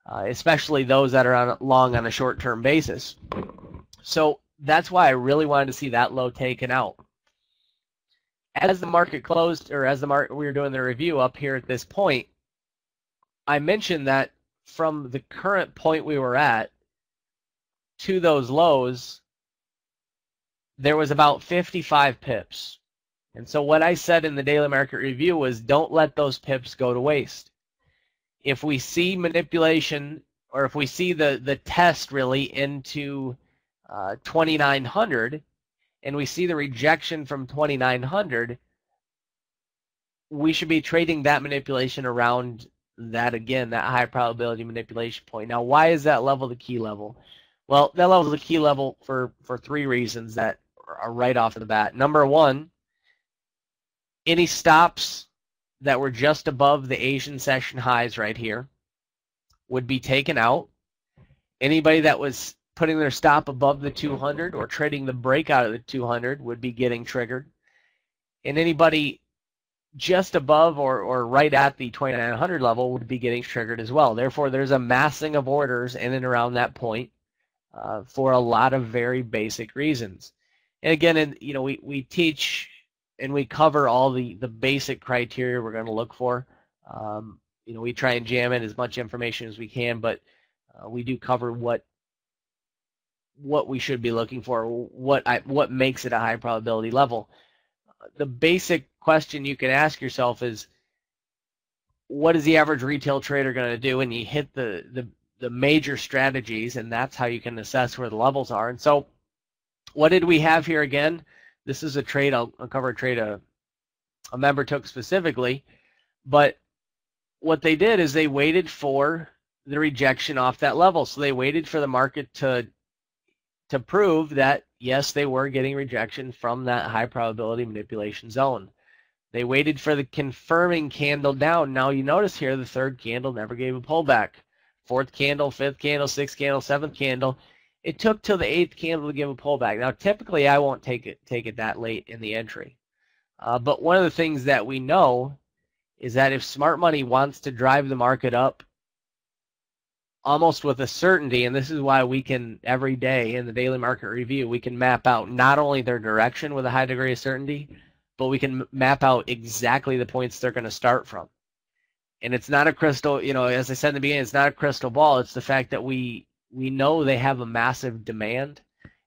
especially those that are long on a short-term basis. So that's why I really wanted to see that low taken out. As the market closed, or as we were doing the review up here at this point, I mentioned that from the current point we were at to those lows, there was about 55 pips. And so what I said in the daily market review was, don't let those pips go to waste. If we see manipulation, or if we see the test really into 2,900, and we see the rejection from 2,900, we should be trading that manipulation around that, again, that high probability manipulation point. Now, why is that level the key level? Well, that level is the key level for 3 reasons that are right off the bat. Number one, any stops that were just above the Asian session highs right here would be taken out. Anybody that was putting their stop above the 200 or trading the breakout of the 200 would be getting triggered. And anybody just above or right at the 2,900 level would be getting triggered as well. Therefore, there's a massing of orders in and around that point for a lot of very basic reasons. And again, we teach and we cover all the basic criteria we're going to look for. We try and jam in as much information as we can, but we do cover what we should be looking for, what makes it a high probability level. The basic question you can ask yourself is, what is the average retail trader going to do? And you hit the major strategies, and that's how you can assess where the levels are. And so what did we have here again? This is a trade, I'll cover a trade a member took specifically, but what they did is they waited for the rejection off that level. So they waited for the market to prove that, yes, they were getting rejection from that high probability manipulation zone. They waited for the confirming candle down. Now you notice here the 3rd candle never gave a pullback. 4th candle, 5th candle, 6th candle, 7th candle. It took till the 8th candle to give a pullback. Now typically I won't take it that late in the entry. But one of the things that we know is that if smart money wants to drive the market up almost with a certainty, and this is why we can, every day in the daily market review, we can map out not only their direction with a high degree of certainty, but we can map out exactly the points they're going to start from. And it's not a crystal, as I said in the beginning, it's not a crystal ball. It's the fact that we know they have a massive demand,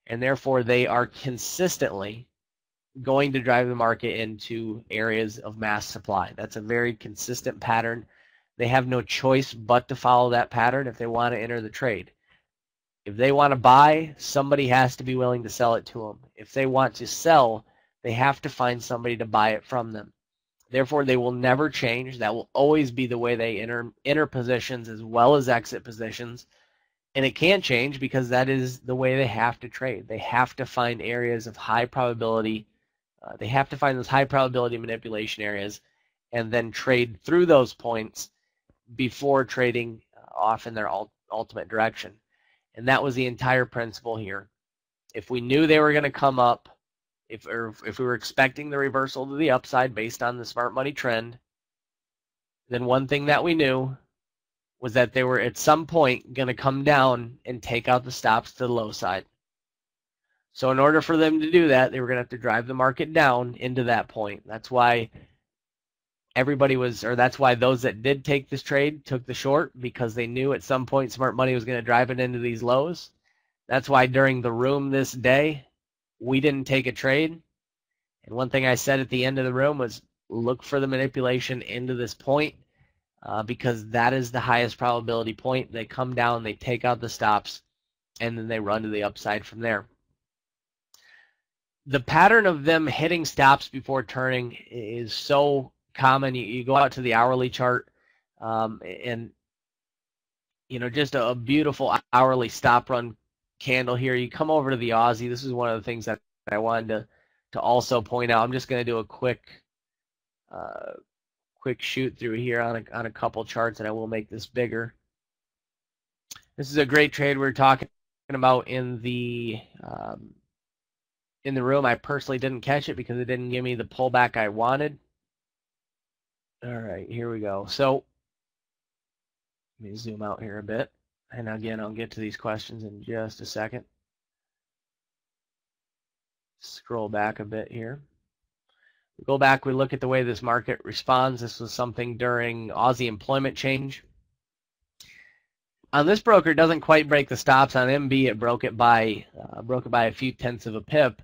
and therefore they are consistently going to drive the market into areas of mass supply. That's a very consistent pattern. They have no choice but to follow that pattern if they want to enter the trade. If they want to buy, somebody has to be willing to sell it to them. If they want to sell, they have to find somebody to buy it from them. Therefore, they will never change. That will always be the way they enter positions as well as exit positions. And it can't change because that is the way they have to trade. They have to find areas of high probability. They have to find those high probability manipulation areas and then trade through those points before trading off in their ultimate direction. And that was the entire principle here. If we knew they were going to come up, if we were expecting the reversal to the upside based on the smart money trend, then one thing that we knew was that they were at some point going to come down and take out the stops to the low side. So in order for them to do that, they were going to have to drive the market down into that point. That's why that's why those that did take this trade took the short, because they knew at some point smart money was going to drive it into these lows. That's why during the room this day, we didn't take a trade. And one thing I said at the end of the room was look for the manipulation into this point, because that is the highest probability point. They come down, they take out the stops, and then they run to the upside from there. The pattern of them hitting stops before turning is so common. You go out to the hourly chart, and just a beautiful hourly stop run candle here. You come over to the Aussie. This is one of the things that I wanted to also point out. I'm just going to do a quick shoot through here on a couple charts, and I will make this bigger. This is a great trade we're talking about in the room. I personally didn't catch it because it didn't give me the pullback I wanted. All right, here we go. So let me zoom out here a bit. And again, I'll get to these questions in just a second. Scroll back a bit here. We go back, we look at the way this market responds. This was something during Aussie employment change. On this broker, it doesn't quite break the stops. On MB, it broke it by a few tenths of a pip.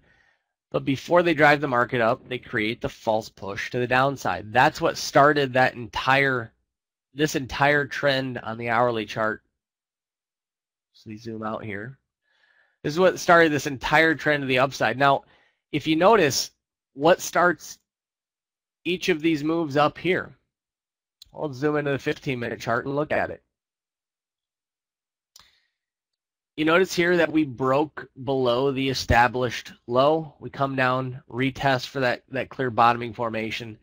But before they drive the market up, they create the false push to the downside. That's what started this entire trend on the hourly chart. So we zoom out here. This is what started this entire trend to the upside. Now, if you notice, what starts each of these moves up here? I'll zoom into the 15-minute chart and look at it. You notice here that we broke below the established low. We come down, retest for that clear bottoming formation,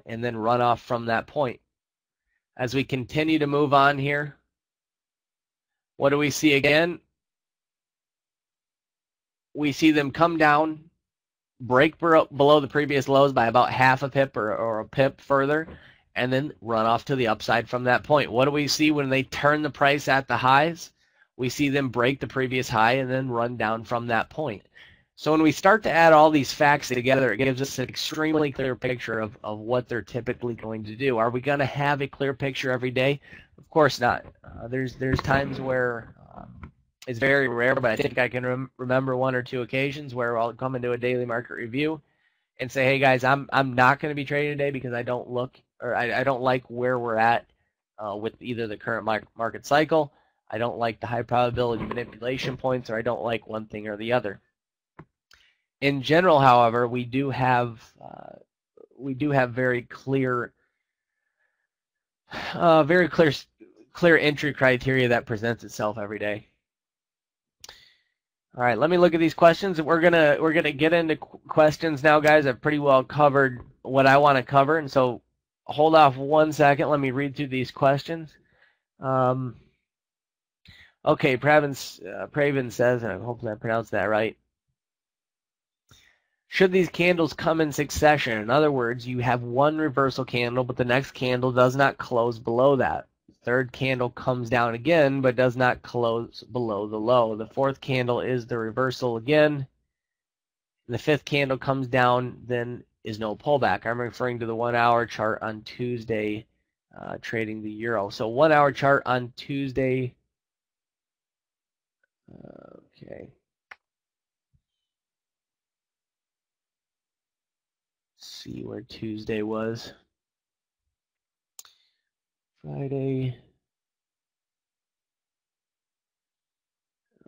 and then run off from that point. As we continue to move on here, what do we see again? We see them come down, break below the previous lows by about half a pip or a pip further, and then run off to the upside from that point. What do we see when they turn the price at the highs? We see them break the previous high and then run down from that point. So when we start to add all these facts together, it gives us an extremely clear picture of what they're typically going to do. Are we going to have a clear picture every day? Of course not. There's times where it's very rare, but I think I can remember one or two occasions where I'll come into a daily market review and say, hey guys, I'm not going to be trading today because I don't like where we're at with either the current market cycle. I don't like the high probability manipulation points, or I don't like one thing or the other. In general, however, we do have very clear entry criteria that presents itself every day. All right, let me look at these questions. We're gonna get into questions now, guys. I've pretty well covered what I want to cover, and so hold off 1 second. Let me read through these questions. Okay, Praven says, and I hope I pronounced that right. Should these candles come in succession? In other words, you have one reversal candle, but the next candle does not close below that. The third candle comes down again, but does not close below the low. The fourth candle is the reversal again. The fifth candle comes down, then is no pullback. I'm referring to the 1 hour chart on Tuesday, trading the euro. So 1 hour chart on Tuesday. Okay. See where Tuesday was. Friday.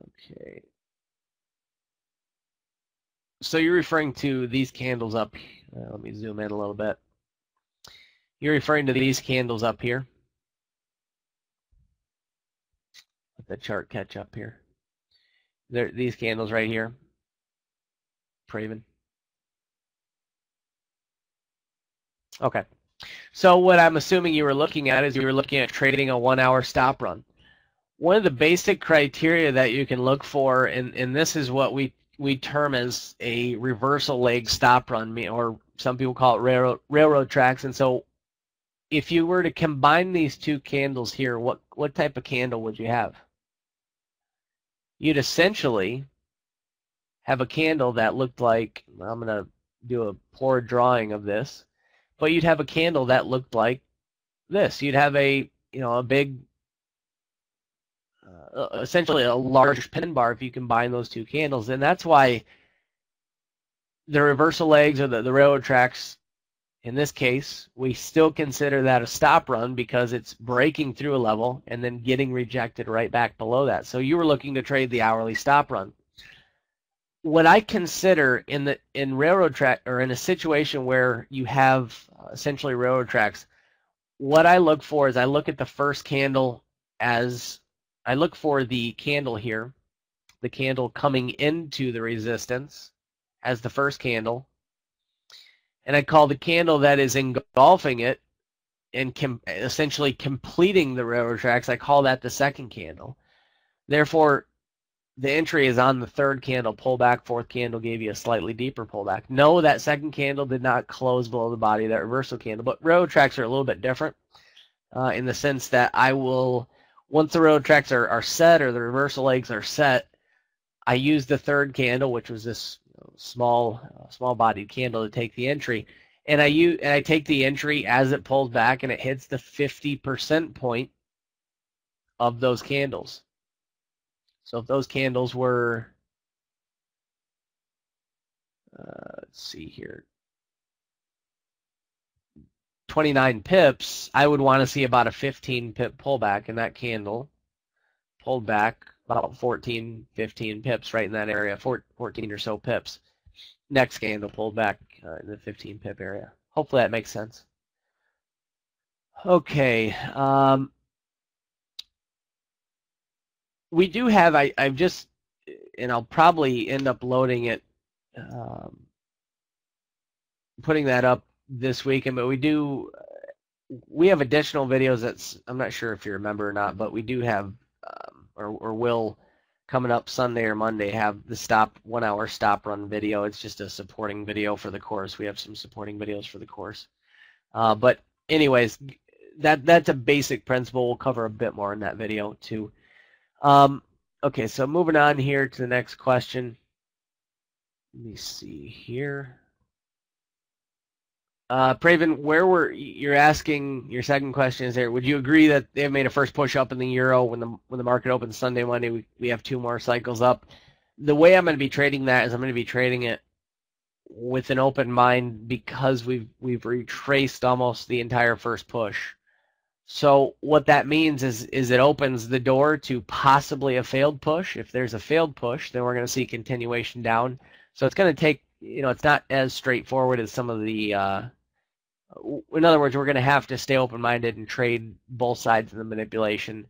Okay. So you're referring to these candles up. Let me zoom in a little bit. You're referring to these candles up here. Let the chart catch up here. These candles right here. Praven. Okay. So what I'm assuming you were looking at is you were looking at trading a 1 hour stop run. One of the basic criteria that you can look for, and this is what we we term as a reversal leg stop run, or some people call it railroad tracks. And so if you were to combine these two candles here, what type of candle would you have? You'd essentially have a candle that looked like, I'm going to do a poor drawing of this, but you'd have a candle that looked like this. You'd have a big, essentially a large pin bar if you combine those two candles. And that's why the reversal legs, or the railroad tracks, in this case, we still consider that a stop run because it's breaking through a level and then getting rejected right back below that. So you were looking to trade the hourly stop run. What I consider in railroad track, or in a situation where you have essentially railroad tracks, what I look for is I look at the first candle as I look for the candle here, the candle coming into the resistance as the first candle, and I call the candle that is engulfing it and essentially completing the railroad tracks, I call that the second candle. Therefore, the entry is on the third candle pullback. Fourth candle gave you a slightly deeper pullback. No, that second candle did not close below the body of that reversal candle, but railroad tracks are a little bit different in the sense that I will, once the railroad tracks are set, or the reversal legs are set, I use the third candle, which was this small bodied candle, to take the entry, and I take the entry as it pulls back and it hits the 50% point of those candles. So if those candles were, let's see here, 29 pips, I would want to see about a 15 pip pullback, and that candle pulled back about 14, 15 pips right in that area, 14 or so pips. Next candle pulled back in the 15 pip area. Hopefully that makes sense. Okay. We do have, I've just, and I'll probably end up loading it, putting that up this weekend, but we have additional videos that's, I'm not sure if you remember or not, but we do have, or will, coming up Sunday or Monday, have the 1 hour stop run video. It's just a supporting video for the course. We have some supporting videos for the course. But anyways, that's a basic principle. We'll cover a bit more in that video too. Okay, so moving on here to the next question. Let me see here. Praven, you're asking, your second question is there, would you agree that they've made a first push up in the euro when the market opens Sunday, Monday, we have 2 more cycles up? The way I'm going to be trading that is I'm going to be trading it with an open mind, because we've retraced almost the entire first push. So what that means is it opens the door to possibly a failed push. If there's a failed push, then we're going to see continuation down. So it's going to take, it's not as straightforward as some of the, in other words, we're going to have to stay open-minded and trade both sides of the manipulation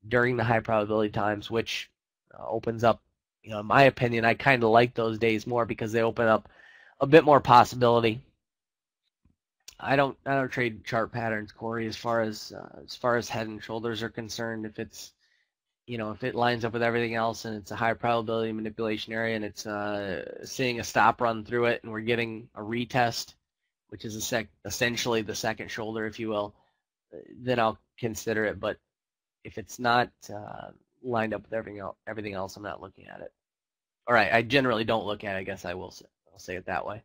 during the high probability times, which opens up, in my opinion, I kind of like those days more because they open up a bit more possibility. I don't trade chart patterns, Corey, as far as head and shoulders are concerned. If it's, if it lines up with everything else and it's a high probability manipulation area and it's seeing a stop run through it and we're getting a retest, which is essentially the second shoulder, if you will, then I'll consider it. But if it's not lined up with everything else, I'm not looking at it. All right, I generally don't look at it. I guess I'll say it that way.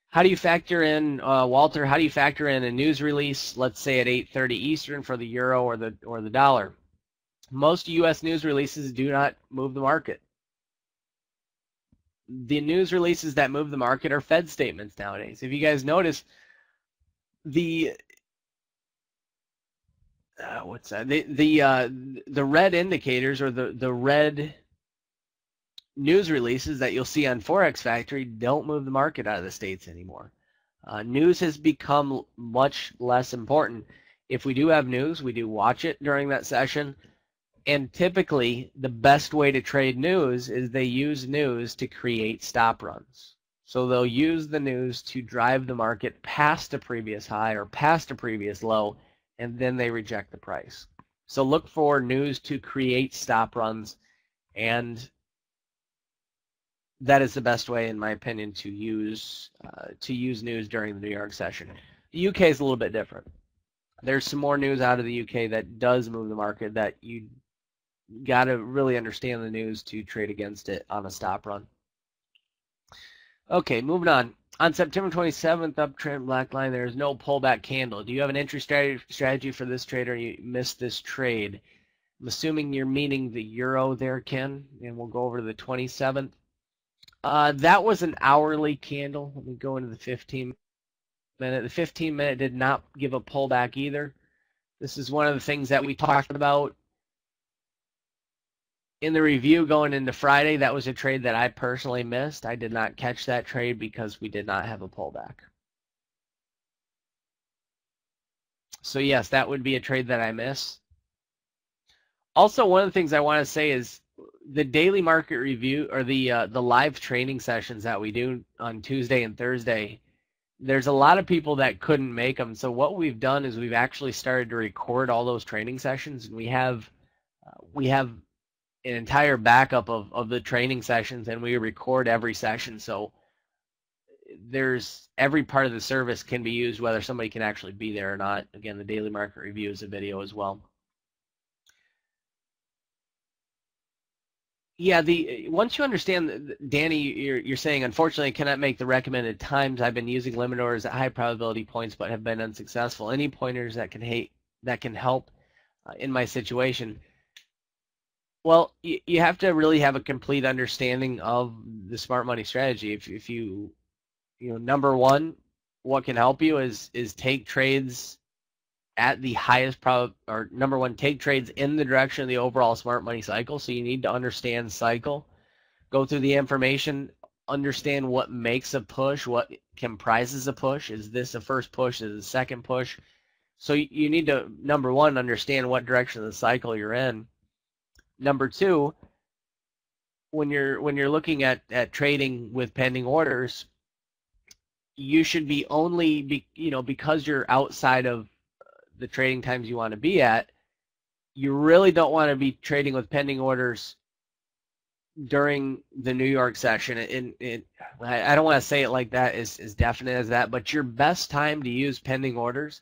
How do you factor in, Walter? How do you factor in a news release, let's say at 8:30 Eastern for the euro or the dollar? Most U.S. news releases do not move the market. The news releases that move the market are Fed statements nowadays. If you guys notice, the what's that? The red indicators, or the red news releases that you'll see on Forex Factory, don't move the market out of the States anymore. News has become much less important. If we do have news, we do watch it during that session. And typically, the best way to trade news is they use news to create stop runs. So they'll use the news to drive the market past a previous high or past a previous low, and then they reject the price. So look for news to create stop runs, and that is the best way, in my opinion, to use news during the New York session. The UK is a little bit different. There's some more news out of the UK that does move the market that you got to really understand the news to trade against it on a stop run. Okay, moving on. On September 27th, uptrend black line, there is no pullback candle. Do you have an entry strategy for this trade, or you missed this trade? I'm assuming you're meaning the euro there, Ken, and we'll go over to the 27th. That was an hourly candle. Let me go into the 15-minute. The 15-minute did not give a pullback either. This is one of the things that we talked about in the review going into Friday. That was a trade that I personally missed. I did not catch that trade because we did not have a pullback. So yes, that would be a trade that I miss. Also, one of the things I want to say is the daily market review, or the live training sessions that we do on Tuesday and Thursday, there's a lot of people that couldn't make them. So what we've done is we've actually started to record all those training sessions, and we have an entire backup of the training sessions, and we record every session. So there's every part of the service can be used, whether somebody can actually be there or not. Again, the daily market review is a video as well. Yeah, once you understand, Danny, you're saying, unfortunately, I cannot make the recommended times. I've been using limit orders at high probability points, but have been unsuccessful. Any pointers that can help in my situation? Well, you have to really have a complete understanding of the smart money strategy. If you number one, what can help you is take trades at the highest or number one, take trades in the direction of the overall smart money cycle. So you need to understand cycle, go through the information, understand what makes a push, what comprises a push. Is this a first push? Is it a second push? So you need to, number one, understand what direction of the cycle you're in. Number two, when you're looking at trading with pending orders, you should be because you're outside of the trading times you want to be at, you really don't want to be trading with pending orders during the New York session. I don't want to say it like that as definite as that, but your best time to use pending orders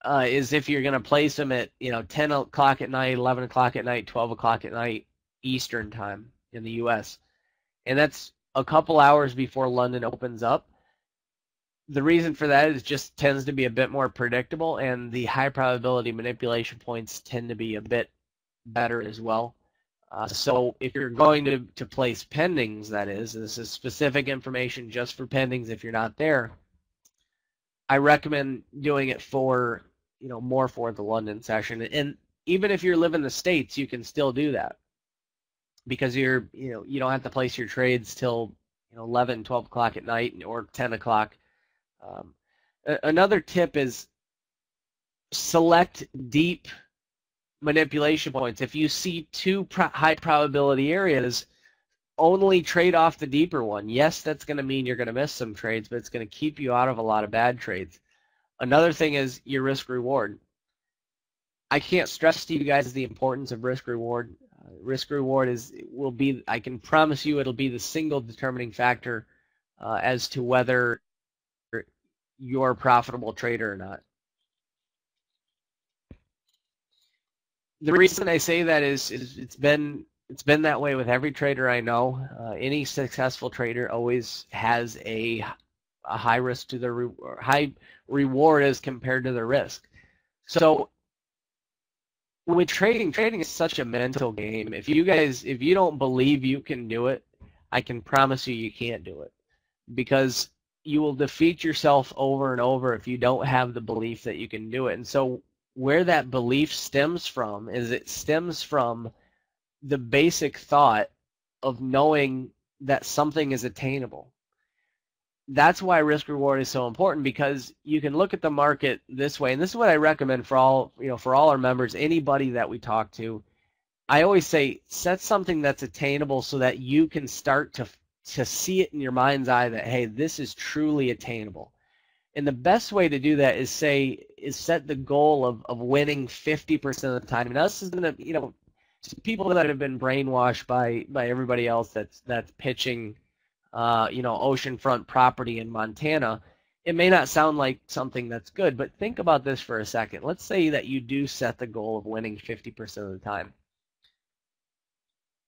is if you're going to place them at 10 o'clock at night, 11 o'clock at night, 12 o'clock at night Eastern time in the U.S. And that's a couple hours before London opens up. The reason for that is just tends to be a bit more predictable, and the high probability manipulation points tend to be a bit better as well. So if you're going to place pendings, this is specific information just for pendings if you're not there, I recommend doing it for, more for the London session. And even if you live in the States, you can still do that because you don't have to place your trades till 11, 12 o'clock at night or 10 o'clock. Another tip is select deep manipulation points. If you see two high probability areas, only trade off the deeper one. Yes, that's going to mean you're going to miss some trades, but it's going to keep you out of a lot of bad trades. Another thing is your risk reward. I can't stress to you guys the importance of risk reward. Risk reward I can promise you it'll be the single determining factor as to whether you're a profitable trader or not. The reason I say that is it's been that way with every trader I know. Any successful trader always has a high risk to their high reward as compared to the risk. So with trading is such a mental game. If you don't believe you can do it, I can promise you can't do it, because you will defeat yourself over and over if you don't have the belief that you can do it. And so where that belief stems from is it stems from the basic thought of knowing that something is attainable. That's why risk reward is so important, because you can look at the market this way, and this is what I recommend for all our members, anybody that we talk to. I always say set something that's attainable so that you can start to see it in your mind's eye that, hey, this is truly attainable. And the best way to do that is set the goal of winning 50% of the time. And this is going to, people that have been brainwashed by everybody else that's pitching, oceanfront property in Montana, it may not sound like something that's good, but think about this for a second. Let's say that you do set the goal of winning 50% of the time,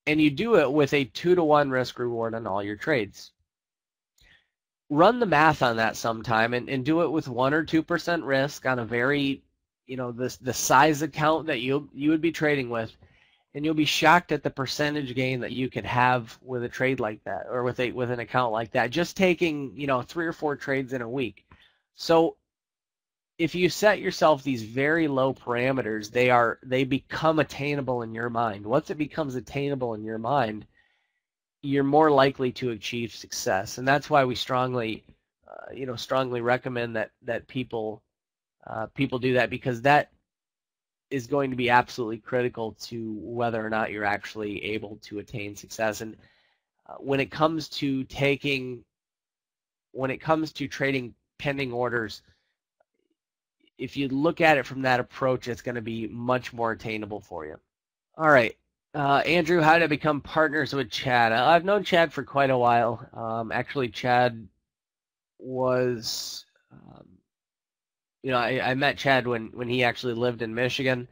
and you do it with a 2-to-1 risk reward on all your trades. Run the math on that sometime and do it with 1 or 2% risk on a very, the size account that you would be trading with, and you'll be shocked at the percentage gain that you could have with a trade like that, or with an account like that, just taking 3 or 4 trades in a week. So if you set yourself these very low parameters, they become attainable in your mind. Once it becomes attainable in your mind, you're more likely to achieve success, and that's why we strongly recommend that people do that, because that is going to be absolutely critical to whether or not you're actually able to attain success. And when it comes to trading pending orders, if you look at it from that approach, it's going to be much more attainable for you. All right. Andrew, how did I become partners with Chad? I've known Chad for quite a while. Actually, Chad was, I met Chad when he actually lived in Michigan,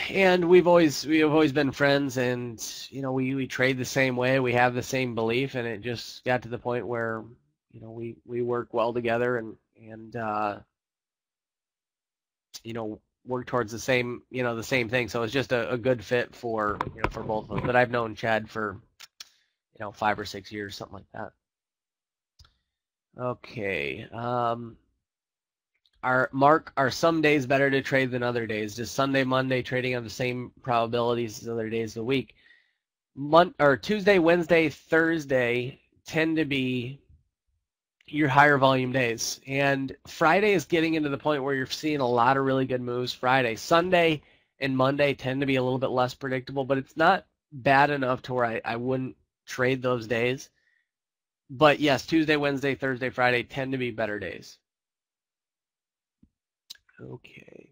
and we've always been friends, and we trade the same way, we have the same belief, and it just got to the point where we work well together and work towards the same thing. So it's just a good fit for both of us. But I've known Chad for 5 or 6 years, something like that. Okay. Are some days better to trade than other days? Does Sunday, Monday trading on the same probabilities as other days of the week? Tuesday, Wednesday, Thursday tend to be your higher volume days, and Friday is getting into the point where you're seeing a lot of really good moves Friday. Sunday and Monday tend to be a little bit less predictable, but it's not bad enough to where I wouldn't trade those days. But yes, Tuesday, Wednesday, Thursday, Friday tend to be better days. Okay.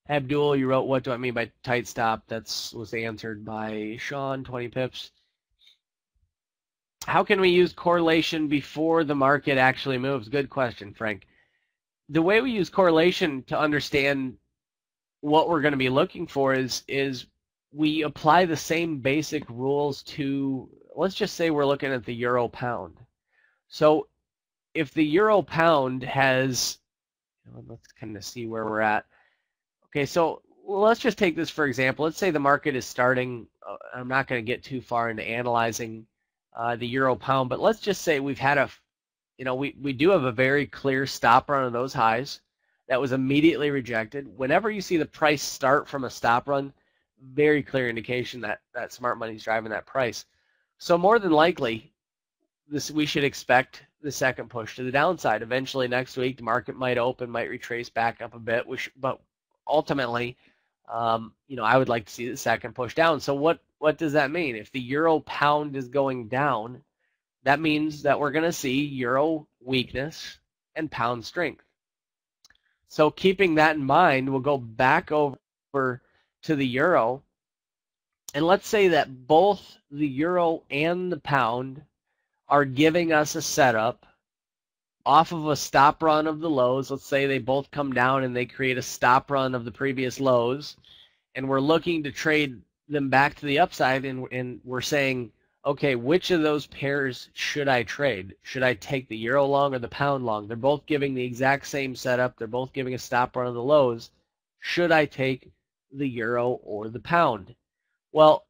Abdul, you wrote, what do I mean by tight stop? Was answered by Sean, 20 pips. How can we use correlation before the market actually moves? Good question, Frank. The way we use correlation to understand what we're going to be looking for is we apply the same basic rules to, let's just say we're looking at the euro pound. So if the euro pound has, let's kind of see where we're at. Okay, so let's just take this for example. Let's say the market is starting, I'm not going to get too far into analyzing the euro pound, but let's just say we've had we do have a very clear stop run on those highs that was immediately rejected. Whenever you see the price start from a stop run, very clear indication that smart money is driving that price. So more than likely, we should expect the second push to the downside. Eventually next week, the market might open, might retrace back up a bit, but ultimately, I would like to see the second push down. So what does that mean? If the euro pound is going down, that means that we're going to see euro weakness and pound strength. So keeping that in mind, we'll go back over to the euro, and let's say that both the euro and the pound are giving us a setup off of a stop run of the lows. Let's say they both come down and they create a stop run of the previous lows, and we're looking to trade them back to the upside, and we're saying, okay, which of those pairs should I trade? Should I take the euro long or the pound long? They're both giving the exact same setup. They're both giving a stop run of the lows. Should I take the euro or the pound? Well,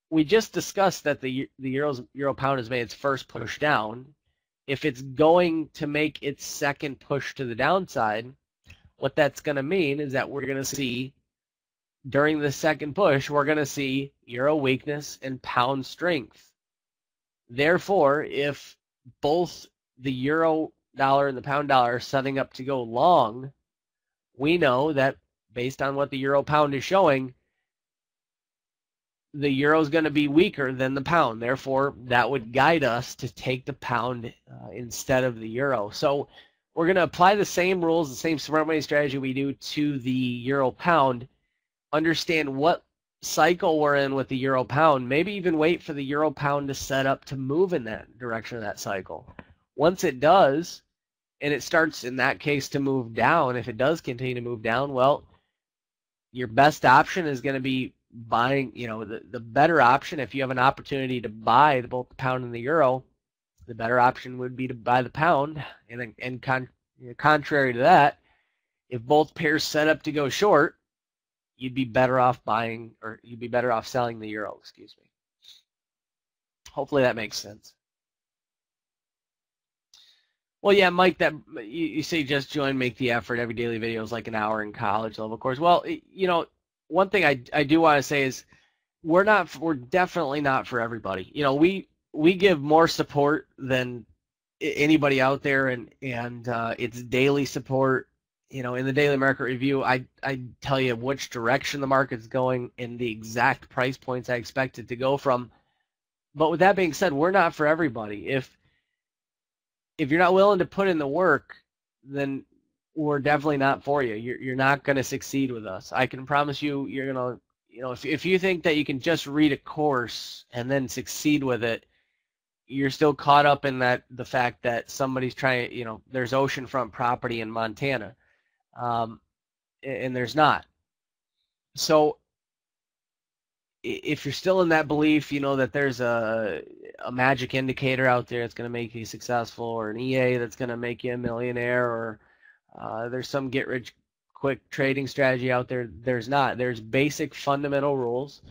we just discussed that the euro pound has made its first push down. If it's going to make its second push to the downside, what that's going to mean is that we're going to see, during the second push, we're going to see euro weakness and pound strength. Therefore, if both the euro dollar and the pound dollar are setting up to go long, we know that based on what the euro pound is showing, the euro is going to be weaker than the pound. Therefore, that would guide us to take the pound instead of the euro. So we're going to apply the same rules, the same smart money strategy we do to the euro pound, understand what cycle we're in with the euro pound, maybe even wait for the euro pound to set up to move in that direction of that cycle. Once it does, and it starts in that case to move down, if it does continue to move down, well, your best option is going to be buying, the better option if you have an opportunity to buy both the pound and the euro, the better option would be to buy the pound. And contrary to that, if both pairs set up to go short, you'd be better off buying, or you'd be better off selling the euro, excuse me. Hopefully that makes sense. Well, yeah, Mike, that you say just join, make the effort. Every daily video is like an hour in college level course. Well, one thing I do want to say is we're definitely not for everybody. We give more support than anybody out there, and it's daily support. In the daily market review, I tell you which direction the market's going and the exact price points I expect it to go from. But with that being said, we're not for everybody. If you're not willing to put in the work, then we're definitely not for you. You're not going to succeed with us. I can promise you, you're going to, if you think that you can just read a course and then succeed with it, you're still caught up in the fact that somebody's trying, there's oceanfront property in Montana, and there's not. So if you're still in that belief, that there's a magic indicator out there that's going to make you successful, or an EA that's going to make you a millionaire, or there's some get-rich-quick trading strategy out there, there's not. There's basic fundamental rules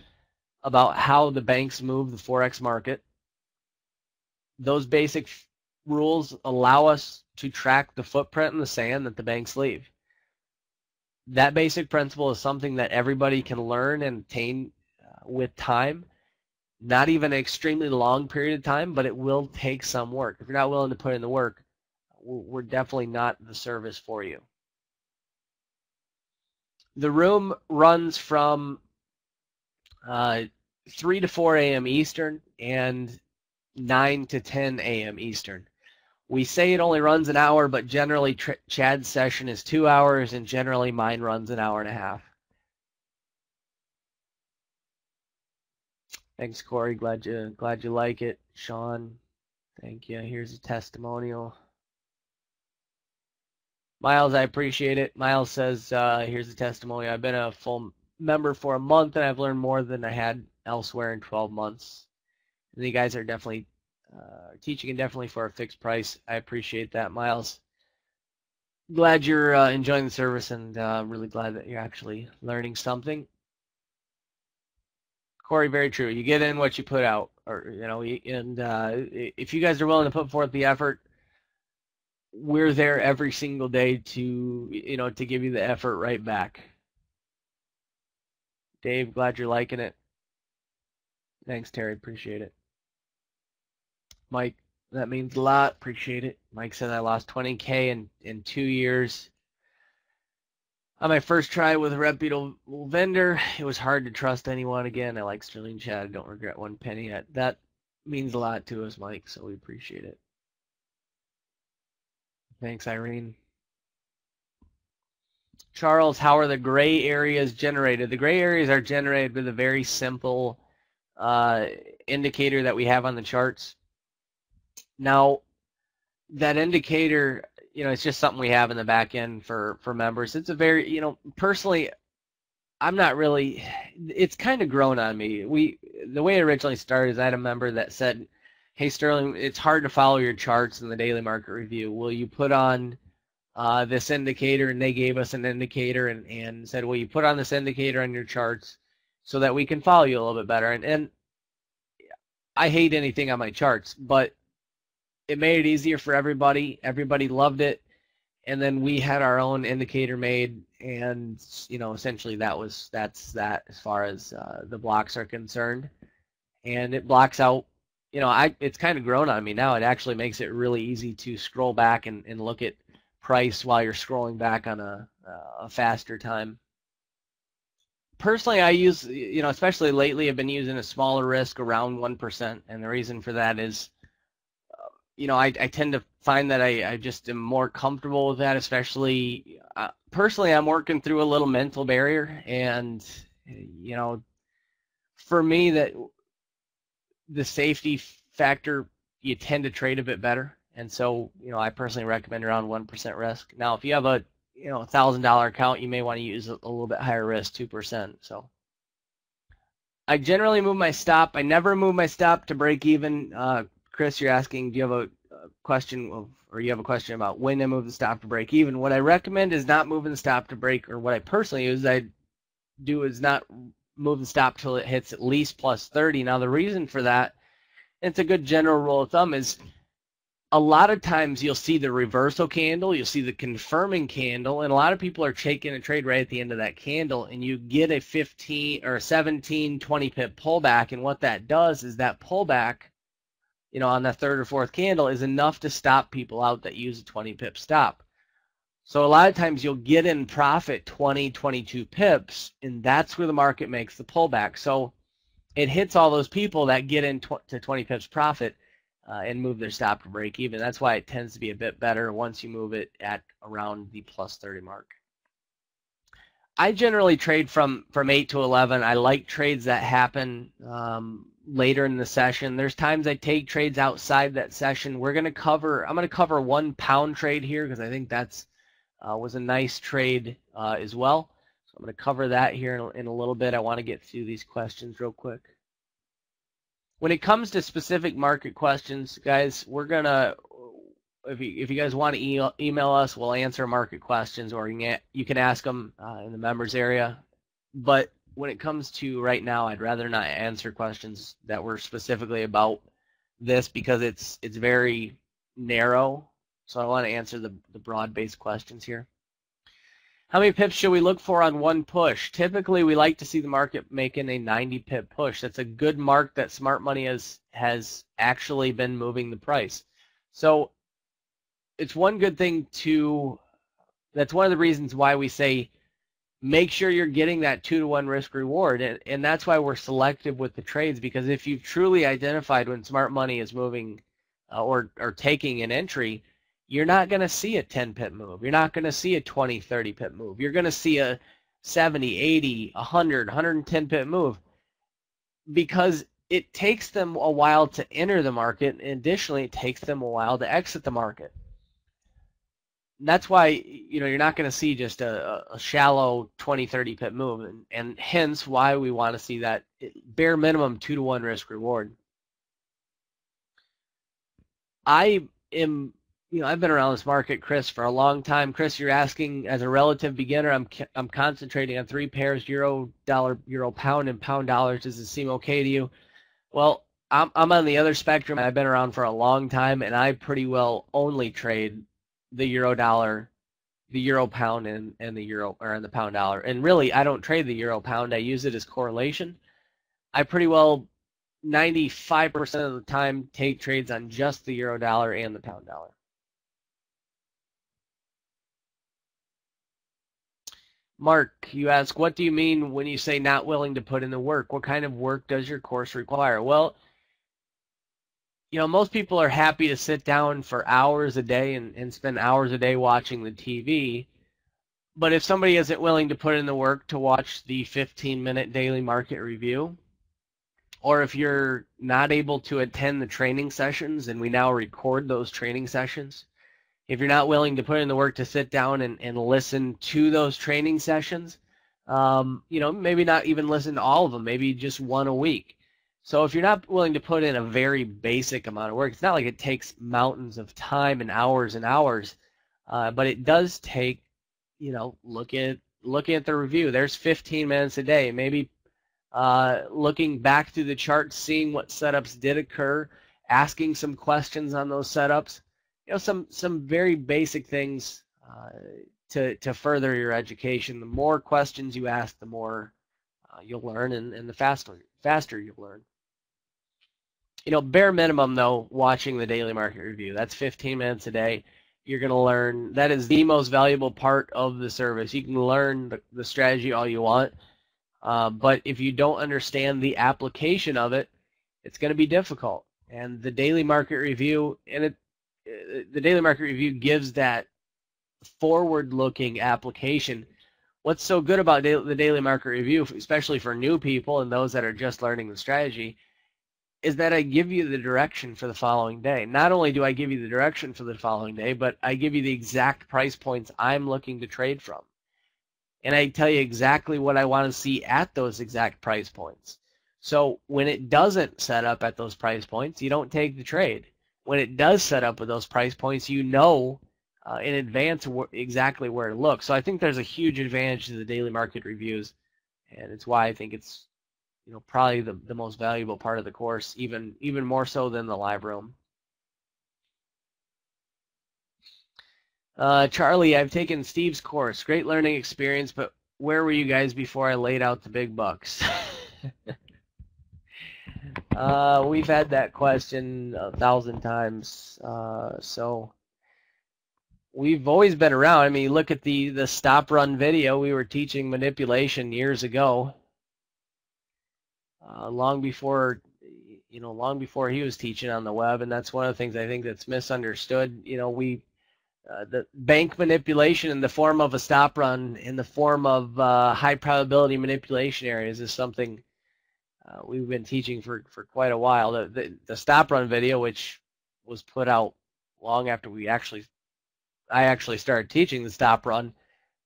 about how the banks move the Forex market. Those basic rules allow us to track the footprint in the sand that the banks leave. That basic principle is something that everybody can learn and attain with time. Not even an extremely long period of time, but it will take some work. If you're not willing to put in the work, we're definitely not the service for you. The room runs from 3 to 4 a.m. Eastern and 9 to 10 a.m. Eastern. We say it only runs an hour, but generally Chad's session is 2 hours, and generally mine runs an hour and a half. Thanks, Corey. Glad you like it. Sean, thank you. Here's a testimonial. Miles, I appreciate it. Miles says, here's a testimonial. I've been a full member for a month, and I've learned more than I had elsewhere in 12 months. And you guys are definitely teaching, and definitely for a fixed price. I appreciate that, Miles. Glad you're enjoying the service, and really glad that you're actually learning something. Corey, very true. You get in what you put out, and if you guys are willing to put forth the effort, we're there every single day to give you the effort right back. Dave, glad you're liking it. Thanks, Terry. Appreciate it. Mike, that means a lot. Appreciate it. Mike said I lost 20K in 2 years. On my first try with a reputable vendor, it was hard to trust anyone again. I like Sterling Chad. I don't regret one penny yet. That means a lot to us, Mike, so we appreciate it. Thanks, Irene. Charles, how are the gray areas generated? The gray areas are generated with a very simple indicator that we have on the charts. Now, that indicator, it's just something we have in the back end for members. It's a very, personally, I'm not really, it's kind of grown on me. The way it originally started is I had a member that said, hey, Sterling, it's hard to follow your charts in the daily market review. Will you put on this indicator? And they gave us an indicator and said, will you put on this indicator on your charts so that we can follow you a little bit better? And I hate anything on my charts, but it made it easier for everybody. Everybody loved it. And then we had our own indicator made, and essentially that's that as far as the blocks are concerned. And it blocks out, it's kind of grown on me now. It actually makes it really easy to scroll back and look at price while you're scrolling back on a faster time. Personally, I use, especially lately, I've been using a smaller risk around 1%, and the reason for that is I tend to find that I just am more comfortable with that, especially personally, I'm working through a little mental barrier, and for me, that the safety factor, you tend to trade a bit better, and so I personally recommend around 1% risk. Now, if you have a $1,000 account, you may want to use a little bit higher risk, 2%. So I generally move my stop. I never move my stop to break even. Chris, you're asking, do you have a question or you have a question about when I move the stop to break even? What I recommend is not moving the stop to break, or what I personally use, I do is not move the stop till it hits at least plus 30. Now, the reason for that, it's a good general rule of thumb, is a lot of times you'll see the reversal candle, you'll see the confirming candle, and a lot of people are taking a trade right at the end of that candle, and you get a 15 or 17, 20 pip pullback, and what that does is that pullback, on the third or fourth candle is enough to stop people out that use a 20 pip stop. So a lot of times you'll get in profit 20, 22 pips, and that's where the market makes the pullback. So it hits all those people that get in to 20 pips profit and move their stop to break even. That's why it tends to be a bit better once you move it at around the plus 30 mark. I generally trade from 8 to 11. I like trades that happen later in the session. There's times I take trades outside that session. I'm going to cover £1 trade here because I think that's was a nice trade as well. So I'm going to cover that here in a little bit. I want to get through these questions real quick. When it comes to specific market questions, guys, we're going to, if you guys want to email us, we'll answer market questions, or you can ask them in the members area. But when it comes to right now, I'd rather not answer questions that were specifically about this because it's very narrow. So I want to answer the broad-based questions here. How many pips should we look for on one push? Typically, we like to see the market making a 90-pip push. That's a good mark that smart money has actually been moving the price. So it's one good thing that's one of the reasons why we say make sure you're getting that 2-to-1 risk reward. And that's why we're selective with the trades, because if you've truly identified when smart money is moving or taking an entry, you're not going to see a 10-pip move. You're not going to see a 20, 30-pip move. You're going to see a 70, 80, 100, 110-pip move because it takes them a while to enter the market, and additionally, it takes them a while to exit the market. And that's why you're not going to see just a shallow 20, 30-pip move, and hence why we want to see that bare minimum 2-to-1 risk reward. I've been around this market, Chris, for a long time. Chris, you're asking, as a relative beginner, I'm concentrating on 3 pairs, euro, dollar, euro, pound, and pound dollars. Does it seem okay to you? Well, I'm on the other spectrum. I've been around for a long time, and I pretty well only trade the euro dollar, the euro pound, and the euro or the pound dollar. And really, I don't trade the euro pound. I use it as correlation. I pretty well 95% of the time take trades on just the euro dollar and the pound dollar. Mark, you ask, what do you mean when you say not willing to put in the work? What kind of work does your course require? Well, most people are happy to sit down for hours a day and spend hours a day watching the TV. But if somebody isn't willing to put in the work to watch the 15-minute daily market review, or if you're not able to attend the training sessions, and we now record those training sessions, if you're not willing to put in the work to sit down and listen to those training sessions, maybe not even listen to all of them, maybe just one a week. So if you're not willing to put in a very basic amount of work, it's not like it takes mountains of time and hours, but it does take, looking at the review. There's 15 minutes a day, maybe looking back through the charts, seeing what setups did occur, asking some questions on those setups. Some very basic things to further your education. The more questions you ask, the more you'll learn, and the faster you'll learn. Bare minimum, though, watching the daily market review. That's 15 minutes a day. You're going to learn. That is the most valuable part of the service. You can learn the strategy all you want, but if you don't understand the application of it, it's going to be difficult. And the daily market review, the daily market review gives that forward-looking application. What's so good about the daily market review, especially for new people and those that are just learning the strategy, is that I give you the direction for the following day. Not only do I give you the direction for the following day, but I give you the exact price points I'm looking to trade from. And I tell you exactly what I want to see at those exact price points. So when it doesn't set up at those price points, you don't take the trade. When it does set up with those price points, you know in advance exactly where to look. So I think there's a huge advantage to the daily market reviews, and it's why I think it's probably the most valuable part of the course, even more so than the live room. Charlie, I've taken Steve's course. Great learning experience, but where were you guys before I laid out the big bucks? We've had that question 1,000 times. So we've always been around. I mean, you look at the stop run video. We were teaching manipulation years ago, long before he was teaching on the web, and that's one of the things I think that's misunderstood. The bank manipulation in the form of a stop run, in the form of high probability manipulation areas, is something we've been teaching for quite a while. The stop run video, which was put out long after I actually started teaching the stop run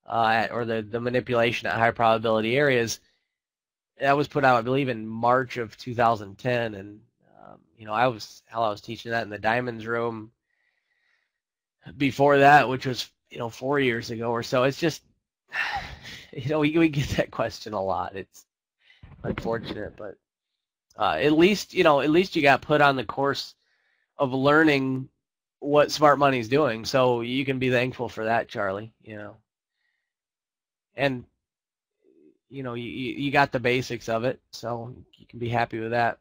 or the manipulation at high probability areas, that was put out, I believe, in March of 2010, and I was teaching that in the Diamonds room before that, which was 4 years ago or so. It's just we get that question a lot. It's unfortunate, but at least you got put on the course of learning what smart money's doing, so you can be thankful for that, Charlie. And you got the basics of it, so you can be happy with that.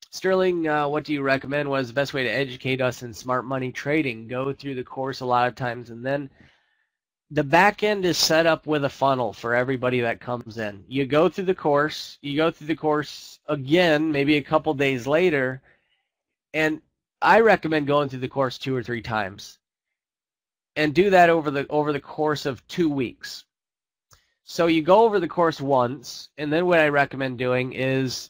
Sterling, what do you recommend? What is the best way to educate us in smart money trading? Go through the course a lot of times, and then the back end is set up with a funnel for everybody that comes in. You go through the course again, maybe a couple days later, and I recommend going through the course 2 or 3 times, and do that over the course of 2 weeks. So you go over the course once, and then what I recommend doing is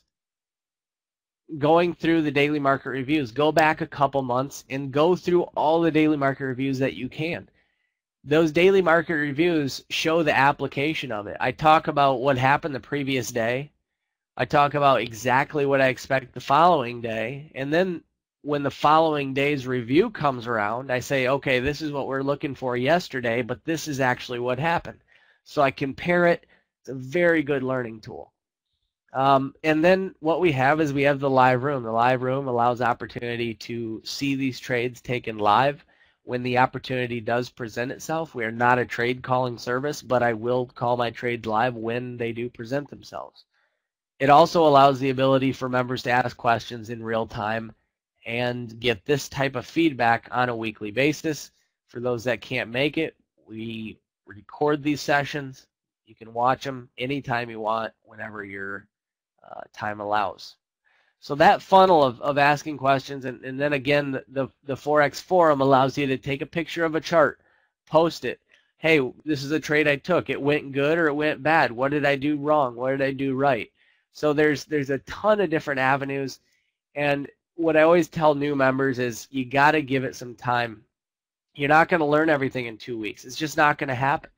going through the daily market reviews. Go back a couple months and go through all the daily market reviews that you can. Those daily market reviews show the application of it. I talk about what happened the previous day. I talk about exactly what I expect the following day. And then when the following day's review comes around, I say, okay, this is what we're looking for yesterday, but this is actually what happened. So I compare it. It's a very good learning tool. And then what we have is we have the live room. The live room allows opportunity to see these trades taken live when the opportunity does present itself. We are not a trade calling service, but I will call my trades live when they do present themselves. It also allows the ability for members to ask questions in real time and get this type of feedback on a weekly basis. For those that can't make it, we record these sessions. You can watch them anytime you want, whenever your time allows. So that funnel of asking questions, and then again, the Forex forum allows you to take a picture of a chart, post it. Hey, this is a trade I took. It went good or it went bad. What did I do wrong? What did I do right? So there's a ton of different avenues, and what I always tell new members is you got to give it some time. You're not going to learn everything in 2 weeks. It's just not going to happen.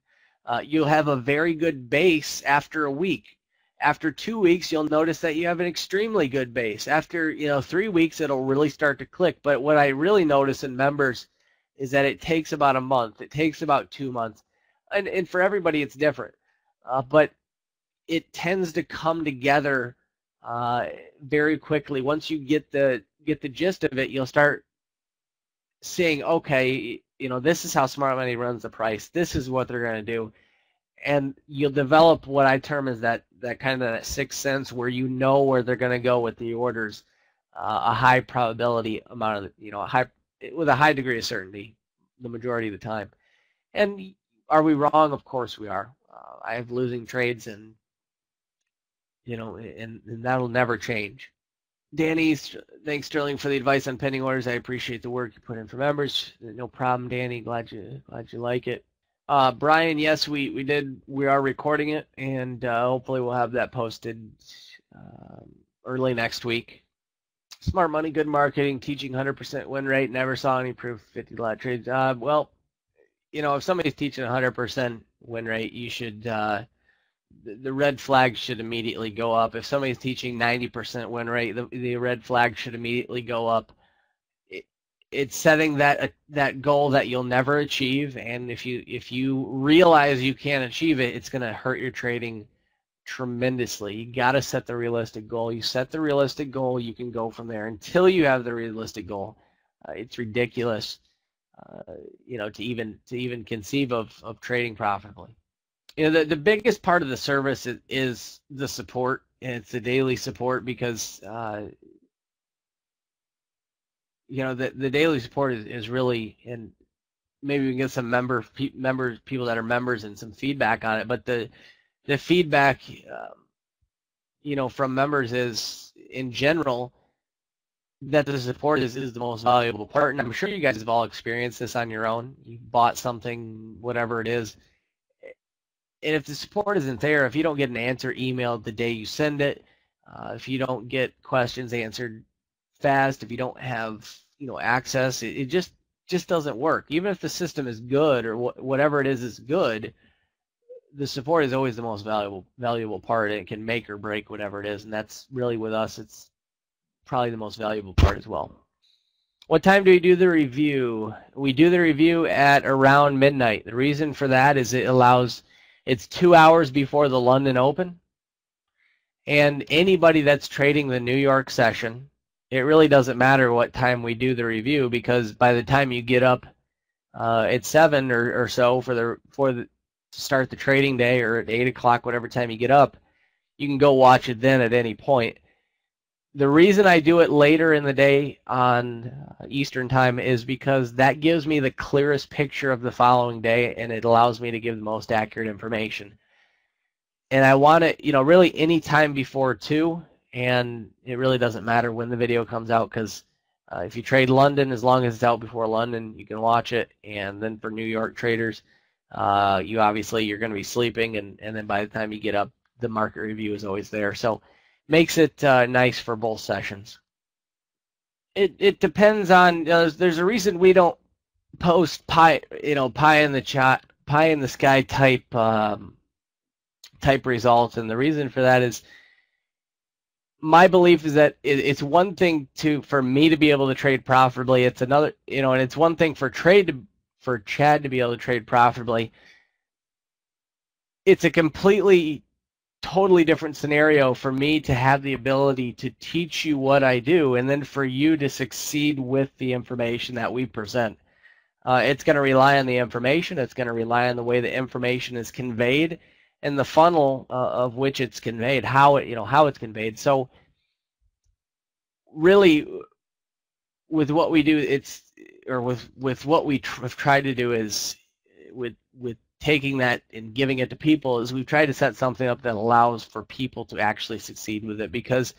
You'll have a very good base after a week. After 2 weeks, you'll notice that you have an extremely good base. After 3 weeks, it'll really start to click. But what I really notice in members is that it takes about a month. It takes about 2 months, and for everybody, it's different. But it tends to come together very quickly. Once you get the gist of it, you'll start seeing, okay, this is how smart money runs the price. This is what they're going to do. And you'll develop what I term as that kind of that sixth sense, where you know where they're going to go with the orders, a high probability amount of, with a high degree of certainty, the majority of the time. And are we wrong? Of course we are. I have losing trades, and and that'll never change. Danny, thanks Sterling for the advice on pending orders. I appreciate the work you put in for members. No problem, Danny. Glad you like it. Brian, yes, we are recording it, and hopefully we'll have that posted early next week. Smart money, good marketing, teaching 100% win rate. Never saw any proof 50 lot trades. Well, if somebody's teaching 100% win rate, you should the red flag should immediately go up. If somebody's teaching 90% win rate, the red flag should immediately go up. It's setting that goal that you'll never achieve, and if you realize you can't achieve it, it's going to hurt your trading tremendously. You got to set the realistic goal. You set the realistic goal, you can go from there. Until you have the realistic goal, it's ridiculous, to even conceive of trading profitably. The biggest part of the service is the support, and it's the daily support, because the daily support is really, and maybe we can get some people that are members and some feedback on it, but the feedback from members is, in general, that the support is the most valuable part. And I'm sure you guys have all experienced this on your own. You bought something, whatever it is, and if the support isn't there, if you don't get an answer emailed the day you send it, if you don't get questions answered fast, if you don't have access, it just doesn't work. Even if the system is good, or whatever it is good, the support is always the most valuable part. It can make or break whatever it is, and that's really, with us, it's probably the most valuable part as well. What time do we do the review? We do the review at around midnight. The reason for that is it's 2 hours before the London Open, and anybody that's trading the New York session, it really doesn't matter what time we do the review, because by the time you get up at 7 or so to start the trading day, or at 8 o'clock, whatever time you get up, you can go watch it then at any point. The reason I do it later in the day on Eastern time is because that gives me the clearest picture of the following day, and it allows me to give the most accurate information. And I want it, really any time before 2, and it really doesn't matter when the video comes out, because if you trade London, as long as it's out before London, you can watch it. And then for New York traders, you're going to be sleeping, and then by the time you get up, the market review is always there. So makes it nice for both sessions. It depends on, there's a reason we don't post pie in the sky type results, and the reason for that is, my belief is that it's one thing for me to be able to trade profitably. It's another, and it's one thing for Chad to be able to trade profitably. It's a totally different scenario for me to have the ability to teach you what I do, and then for you to succeed with the information that we present. It's going to rely on the information. It's going to rely on the way the information is conveyed, and the funnel of which it's conveyed, how it's conveyed. So really, with what we do, with what we have tried to do, is with taking that and giving it to people, is we've tried to set something up that allows for people to actually succeed with it. Because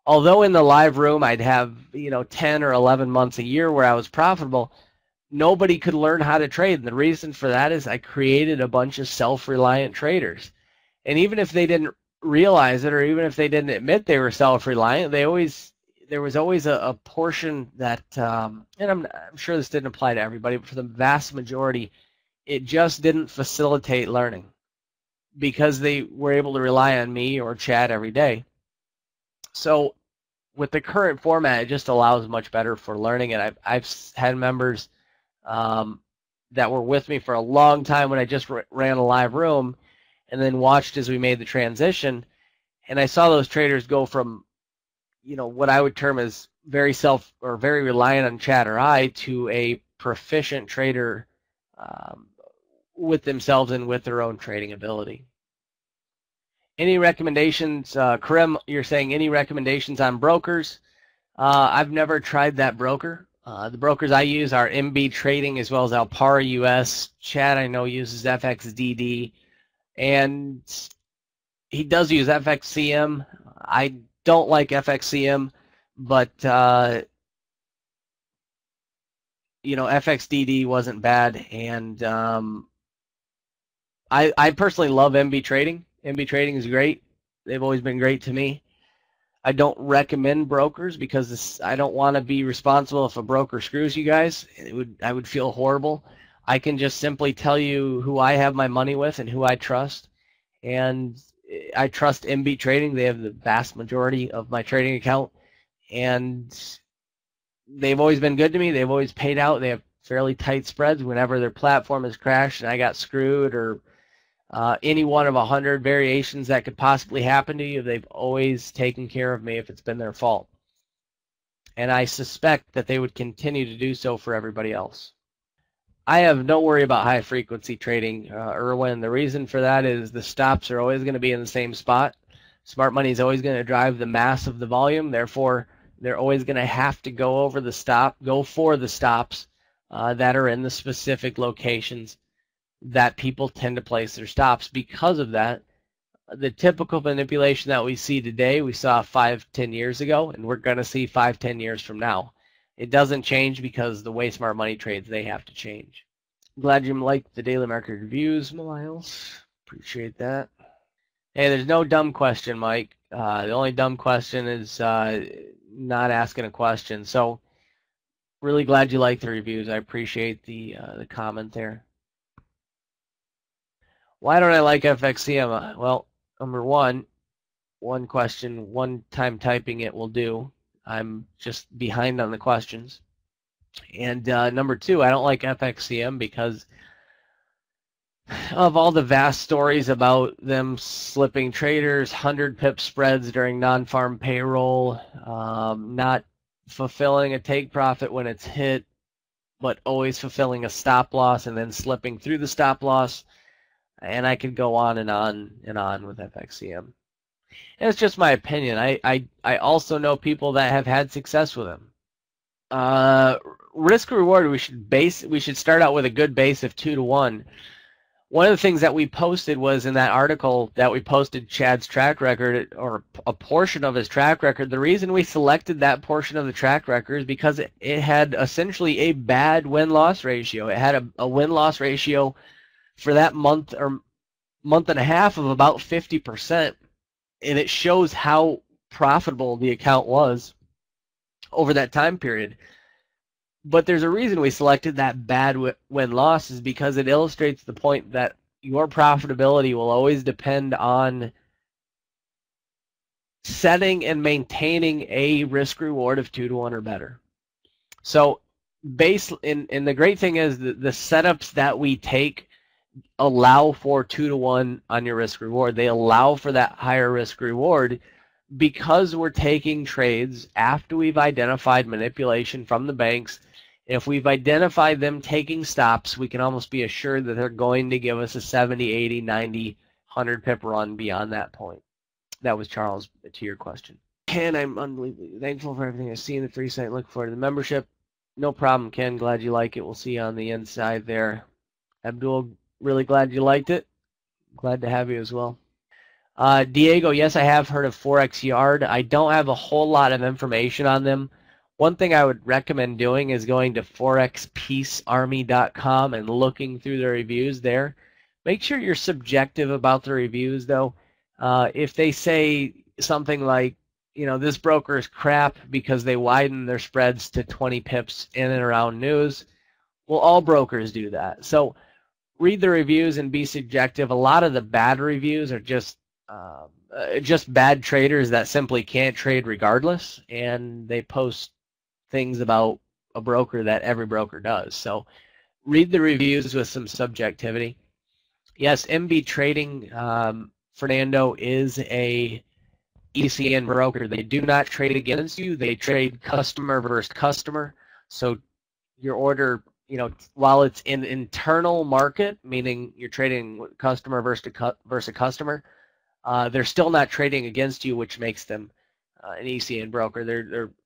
although in the live room I'd have 10 or 11 months a year where I was profitable, nobody could learn how to trade. And the reason for that is I created a bunch of self-reliant traders. And even if they didn't realize it, or even if they didn't admit they were self-reliant, there was always a portion that, and I'm sure this didn't apply to everybody, but for the vast majority, it just didn't facilitate learning, because they were able to rely on me or Chad every day. So with the current format, it just allows much better for learning. And I've had members that were with me for a long time when I just ran a live room, and then watched as we made the transition, and I saw those traders go from what I would term as very reliant on Chad or I, to a proficient trader with themselves and with their own trading ability. Any recommendations, Karim, you're saying any recommendations on brokers? I've never tried that broker. The brokers I use are MB Trading as well as Alpara US. Chad, I know, uses FXDD, and he does use FXCM. I don't like FXCM. but you know, FXDD wasn't bad, and I personally love MB Trading. MB Trading is great. They've always been great to me. I don't recommend brokers because I don't want to be responsible if a broker screws you guys. I would feel horrible. I can just simply tell you who I have my money with and who I trust. And I trust MB Trading. They have the vast majority of my trading account. And they've always been good to me. They've always paid out. They have fairly tight spreads. Whenever their platform has crashed and I got screwed, or any one of 100 variations that could possibly happen to you, they've always taken care of me if it's been their fault. And I suspect that they would continue to do so for everybody else. I have no worry about high frequency trading, Erwin. The reason for that is the stops are always going to be in the same spot. Smart money is always going to drive the mass of the volume. Therefore, they're always going to have to go for the stops that are in the specific locations that people tend to place their stops. Because of that, the typical manipulation that we see today, we saw 5-10 years ago, and we're going to see 5-10 years from now. It doesn't change because the way smart money trades, they have to change. Glad you liked the daily market reviews, Miles. Appreciate that. Hey, there's no dumb question, Mike. The only dumb question is not asking a question. So really glad you liked the reviews. I appreciate the comment there. Why don't I like FXCM? Well, number one question, one time typing it will do. I'm just behind on the questions. And number two, I don't like FXCM because of all the vast stories about them slipping traders, 100 pip spreads during non-farm payroll, not fulfilling a take profit when it's hit, but always fulfilling a stop loss and then slipping through the stop loss. And I could go on and on and on with FXCM. And it's just my opinion. I also know people that have had success with them. Risk reward, we should start out with a good base of 2-to-1. One of the things that we posted was in that article that we posted Chad's track record, or a portion of his track record. The reason we selected that portion of the track record is because it had essentially a bad win-loss ratio. It had a win-loss ratio for that month or month and a half of about 50%. And it shows how profitable the account was over that time period. But there's a reason we selected that bad win-loss, is because it illustrates the point that your profitability will always depend on setting and maintaining a risk-reward of 2-to-1 or better. So and the great thing is the setups that we take allow for 2-to-1 on your risk-reward. They allow for that higher risk-reward because we're taking trades after we've identified manipulation from the banks. If we've identified them taking stops, we can almost be assured that they're going to give us a 70, 80, 90, 100 pip run beyond that point. That was Charles, to your question. Ken, I'm unbelievably thankful for everything I see in the free site. Look forward to the membership. No problem, Ken. Glad you like it. We'll see you on the inside there. Abdul, really glad you liked it. Glad to have you as well. Diego, yes, I have heard of Forex Yard. I don't have a whole lot of information on them. One thing I would recommend doing is going to forexpeacearmy.com and looking through the reviews there. Make sure you're subjective about the reviews, though. If they say something like, you know, this broker is crap because they widen their spreads to 20 pips in and around news, well, all brokers do that. So read the reviews and be subjective. A lot of the bad reviews are just bad traders that simply can't trade regardless, and they post things about a broker that every broker does. So read the reviews with some subjectivity. Yes, MB Trading, Fernando, is a ECN broker. They do not trade against you. They trade customer versus customer. So your order, you know, while it's in internal market, meaning you're trading customer versus customer, they're still not trading against you, which makes them an ECN broker.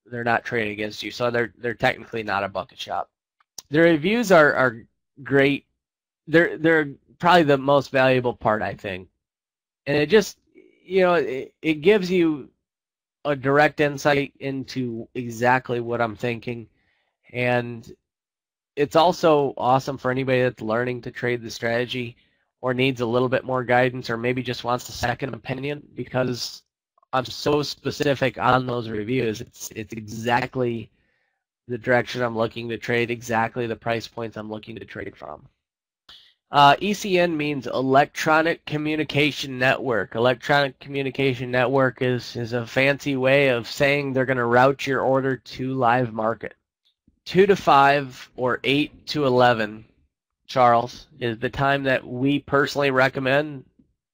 They're not trading against you, so they're technically not a bucket shop. Their reviews are great. They're probably the most valuable part, I think, and it just, you know, it gives you a direct insight into exactly what I'm thinking. And it's also awesome for anybody that's learning to trade the strategy or needs a little bit more guidance or maybe just wants a second opinion, because I'm so specific on those reviews. It's exactly the direction I'm looking to trade, exactly the price points I'm looking to trade from. ECN means Electronic Communication Network. Electronic Communication Network is a fancy way of saying they're going to route your order to live market. 2 to 5 or 8 to 11, Charles, is the time that we personally recommend.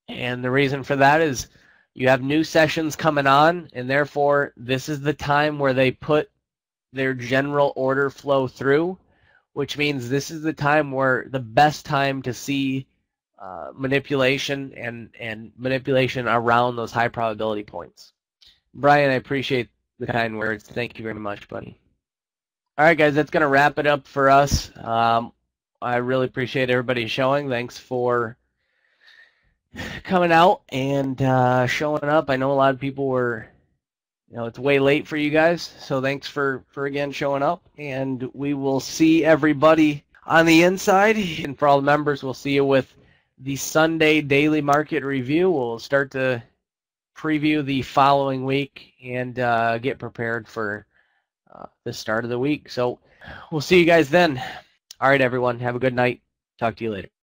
And the reason for that is you have new sessions coming on, and therefore this is the time where they put their general order flow through, which means this is the time where the best time to see manipulation and manipulation around those high probability points. Brian, I appreciate the kind words. Thank you very much, buddy. All right, guys, that's going to wrap it up for us. I really appreciate everybody showing. Thanks for coming out and showing up. I know a lot of people were, it's way late for you guys, so thanks for again showing up, and we will see everybody on the inside. And for all the members, we'll see you with the Sunday daily market review. We'll start to preview the following week and get prepared for the start of the week. So we'll see you guys then. All right, everyone, have a good night. Talk to you later.